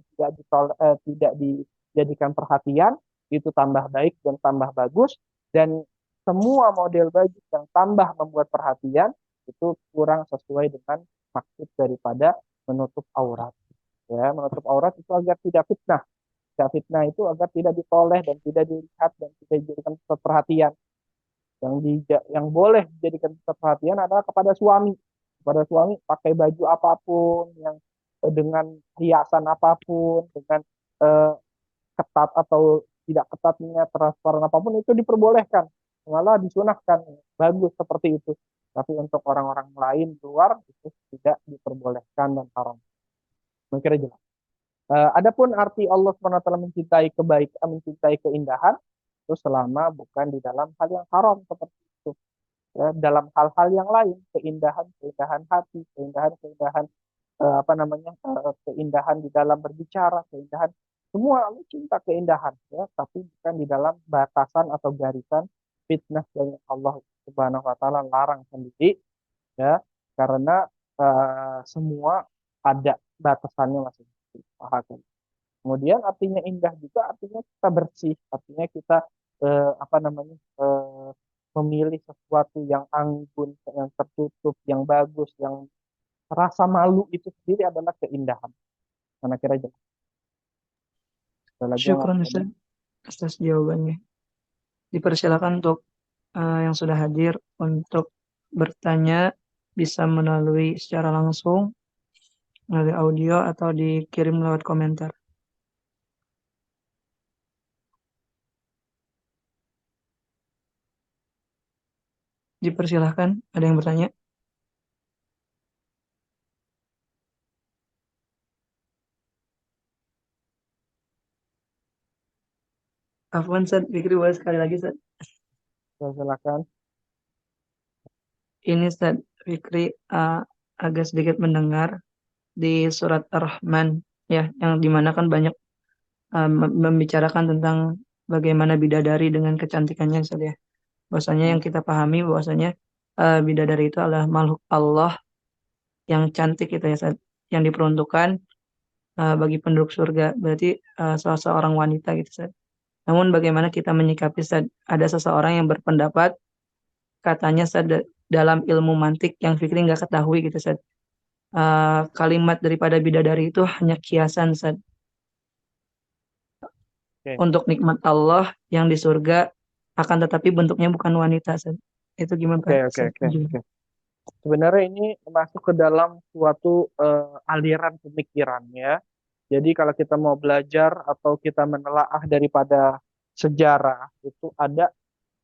tidak dijadikan perhatian, itu tambah baik dan tambah bagus. Dan semua model baju yang tambah membuat perhatian itu kurang sesuai dengan maksud daripada menutup aurat. Ya, menutup aurat itu agar tidak fitnah. Tidak fitnah itu agar tidak ditoleh dan tidak dilihat dan tidak dijadikan perhatian. Yang boleh dijadikan pusat perhatian adalah kepada suami. Kepada suami pakai baju apapun, yang dengan hiasan apapun, dengan eh, ketat atau tidak ketatnya, transparan apapun itu diperbolehkan, malah disunahkan, bagus seperti itu. Tapi untuk orang-orang lain luar itu tidak diperbolehkan dan haram. Mungkin jelas. Adapun arti Allah SWT mencintai kebaikan, mencintai keindahan, itu selama bukan di dalam hal yang haram seperti itu. Ya, dalam hal-hal yang lain, keindahan, keindahan hati, keindahan, keindahan apa namanya, keindahan di dalam berbicara, keindahan, semua Allah cinta keindahan, ya, tapi bukan di dalam batasan atau garisan fitnah yang Allah Subhanahu Wa Taala larang sendiri, ya, karena semua ada batasannya masing-masing. Kemudian artinya indah juga artinya kita bersih, artinya kita apa namanya, memilih sesuatu yang anggun, yang tertutup, yang bagus, yang rasa malu itu sendiri adalah keindahan. Karena kira jelas. Ada lagi yang mau
Syukron
komen?
Ustaz atas jawabannya. Dipersilakan untuk yang sudah hadir untuk bertanya, bisa melalui secara langsung, melalui audio atau dikirim lewat komentar. Dipersilahkan, ada yang bertanya? Afwan, Ustaz, Fikri boleh sekali lagi, Ustaz.
Silakan.
Ini Ustaz, Fikri agak sedikit mendengar di surat Ar-Rahman ya, yang dimana kan banyak membicarakan tentang bagaimana bidadari dengan kecantikannya Ustaz ya. Bahwasanya yang
Hmm.
kita pahami bahwasanya bidadari itu adalah makhluk Allah yang cantik gitu ya Ustaz, yang diperuntukkan bagi penduduk surga. Berarti salah seorang wanita gitu Ustaz. Namun bagaimana kita menyikapi Ustaz? Ada seseorang yang berpendapat katanya Ustaz dalam ilmu mantik yang Fikri nggak ketahui gitu Ustaz. Kalimat daripada bidadari itu hanya kiasan Ustaz,
Oke,
untuk nikmat Allah yang di surga, akan tetapi bentuknya bukan wanita Ustaz. Itu gimana
oke,
Pak?
oke,
Ustaz?
oke, oke. Sebenarnya ini masuk ke dalam suatu aliran pemikiran ya. Jadi kalau kita mau belajar atau kita menelaah daripada sejarah, itu ada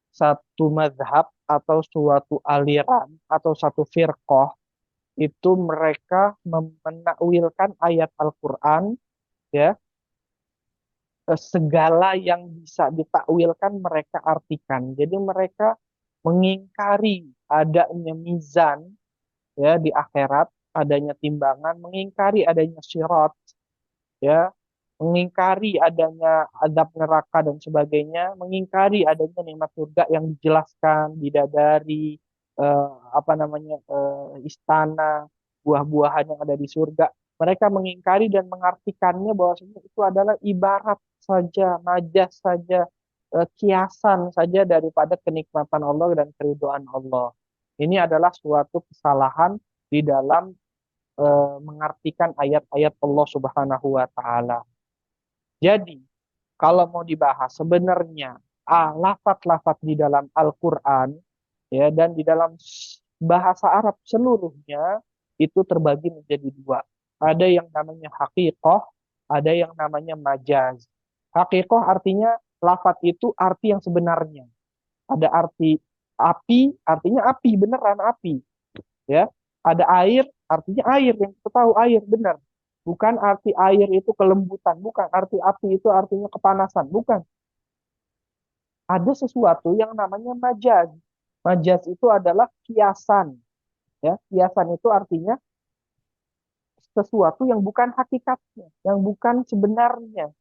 satu mazhab atau suatu aliran atau satu firqah, itu mereka menakwilkan ayat Al-Quran ya, segala yang bisa ditakwilkan mereka artikan. Jadi mereka mengingkari adanya mizan ya di akhirat, adanya timbangan, mengingkari adanya syirat ya, mengingkari adanya azab neraka dan sebagainya, mengingkari adanya nikmat surga yang dijelaskan, bidadari, apa namanya, istana, buah-buahan yang ada di surga. Mereka mengingkari dan mengartikannya bahwasanya itu adalah ibarat saja, majas saja, kiasan saja daripada kenikmatan Allah dan keridhaan Allah. Ini adalah suatu kesalahan di dalam mengartikan ayat-ayat Allah Subhanahu wa taala. Jadi, kalau mau dibahas sebenarnya lafat-lafat di dalam Al-Qur'an ya dan di dalam bahasa Arab seluruhnya itu terbagi menjadi dua. Ada yang namanya haqiqah, ada yang namanya majaz. Haqiqah artinya lafat itu arti yang sebenarnya. Ada arti api, artinya api, beneran api ya. Ada air, artinya air, yang kita tahu air benar. Bukan arti air itu kelembutan, bukan arti api itu artinya kepanasan, bukan. Ada sesuatu yang namanya majaz. Majaz itu adalah kiasan, ya. Kiasan itu artinya sesuatu yang bukan hakikatnya, yang bukan sebenarnya,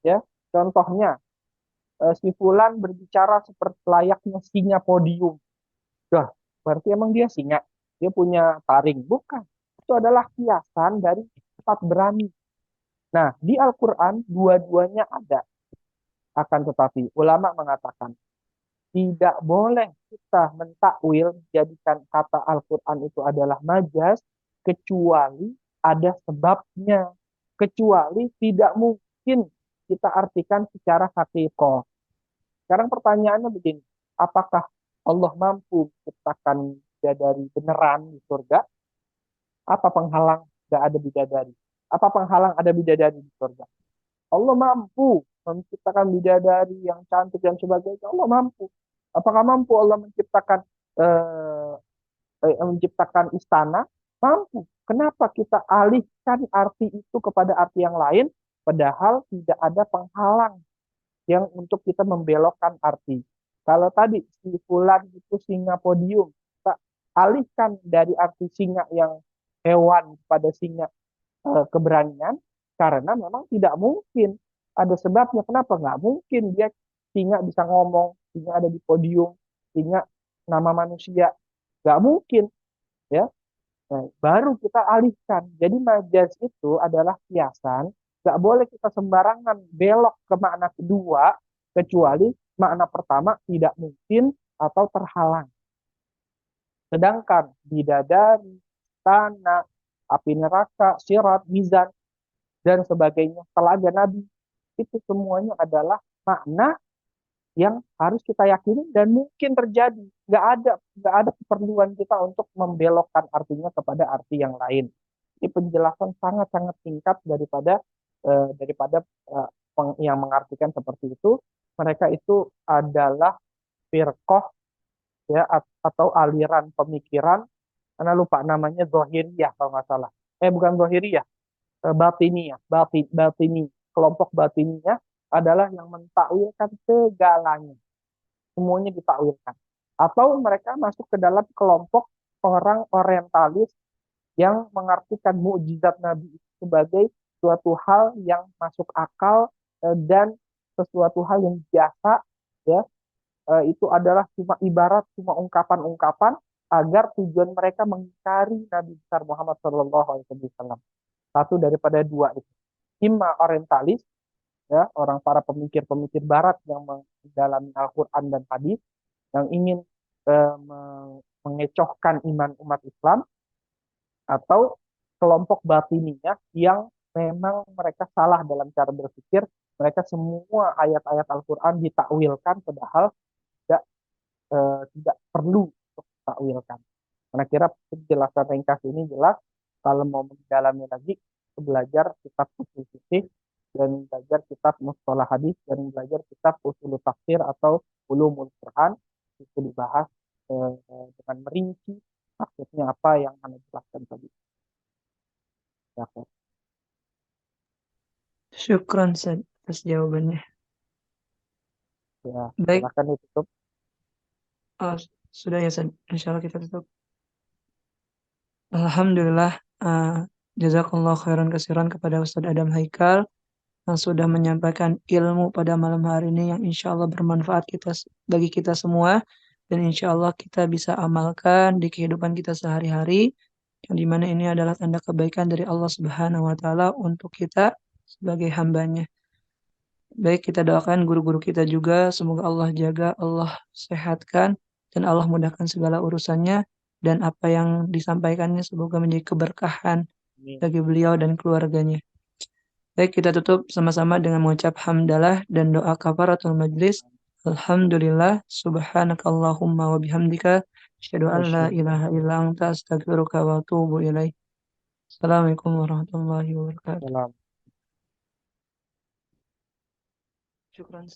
ya. Contohnya, si fulan berbicara seperti layaknya singa podium. Dah, berarti emang dia singa. Dia punya taring. Bukan. Itu adalah kiasan dari sifat berani. Nah, di Al-Quran dua-duanya ada. Akan tetapi ulama mengatakan tidak boleh kita mentakwil jadikan kata Al-Quran itu adalah majas kecuali ada sebabnya. Kecuali tidak mungkin kita artikan secara hakikat. Sekarang pertanyaannya begini, apakah Allah mampu menciptakan bidadari beneran di surga? Apa penghalang gak ada bidadari? Apa penghalang ada bidadari di surga? Allah mampu menciptakan bidadari yang cantik dan sebagainya. Allah mampu. Apakah mampu Allah eh, menciptakan istana? Mampu. Kenapa kita alihkan arti itu kepada arti yang lain? Padahal tidak ada penghalang yang untuk kita membelokkan arti. Kalau tadi si fulan itu singa podium, kita alihkan dari arti singa yang hewan pada singa keberanian, karena memang tidak mungkin. Ada sebabnya kenapa nggak mungkin dia singa bisa ngomong, singa ada di podium, singa nama manusia, nggak mungkin ya. Nah, baru kita alihkan. Jadi majas itu adalah kiasan. Nggak boleh kita sembarangan belok ke makna kedua, kecuali makna pertama tidak mungkin atau terhalang. Sedangkan bidadari, tanah, api neraka, sirat, mizan, dan sebagainya, telaga Nabi, itu semuanya adalah makna yang harus kita yakini dan mungkin terjadi. Nggak ada keperluan kita untuk membelokkan artinya kepada arti yang lain. Ini penjelasan sangat-sangat singkat daripada yang mengartikan seperti itu. Mereka itu adalah firqoh ya atau aliran pemikiran. Karena lupa namanya Zohiriyah kalau nggak salah. Bukan Zohiriyah, Batiniyah, Batini, kelompok Batiniyah adalah yang mentakwilkan segalanya, semuanya ditakwilkan. Atau mereka masuk ke dalam kelompok orang orientalis yang mengartikan mukjizat Nabi itu sebagai suatu hal yang masuk akal dan sesuatu hal yang biasa, ya. Itu adalah cuma ibarat, cuma ungkapan-ungkapan agar tujuan mereka mengingkari Nabi besar Muhammad Shallallahu Alaihi Wasallam. Satu daripada dua itu, imma orientalis, ya, orang para pemikir-pemikir Barat yang mendalami Al-Quran dan hadis, yang ingin mengecohkan iman umat Islam, atau kelompok batiniah yang memang mereka salah dalam cara berpikir. Mereka semua ayat-ayat Al-Quran ditakwilkan, padahal tidak perlu untuk ditakwilkan. Karena kira penjelasan ringkas ini jelas. Kalau mau mendalami lagi, belajar kitab usul fikih dan belajar kitab mustalah hadis dan belajar kitab usul tafsir atau ulumul Quran, itu dibahas dengan merinci maksudnya apa yang Anda jelaskan tadi. Ya, Pak.
Syukran Ustaz atas jawabannya.
Ya,
Baik,
silakan ditutup.
oh, sudah ya Ustaz. Insyaallah kita tutup. Alhamdulillah, jazakallah khairan kasiran kepada Ustaz Adam Haikal yang sudah menyampaikan ilmu pada malam hari ini yang insya Allah bermanfaat bagi kita semua, dan insya Allah kita bisa amalkan di kehidupan kita sehari-hari, yang dimana ini adalah tanda kebaikan dari Allah Subhanahu Wa Taala untuk kita sebagai hambanya. Baik, kita doakan guru-guru kita juga, semoga Allah jaga, Allah sehatkan, dan Allah mudahkan segala urusannya, dan apa yang disampaikannya semoga menjadi keberkahan
Amin.
bagi beliau dan keluarganya. Baik, kita tutup sama-sama dengan mengucap hamdalah dan doa kafaratul majlis. Alhamdulillah, subhanakallahumma wa bihamdika, asyhadu an la ilaha illa anta, astaghfiruka wa atubu ilaik. Assalamualaikum warahmatullahi wabarakatuh.
Salam.
Syukran.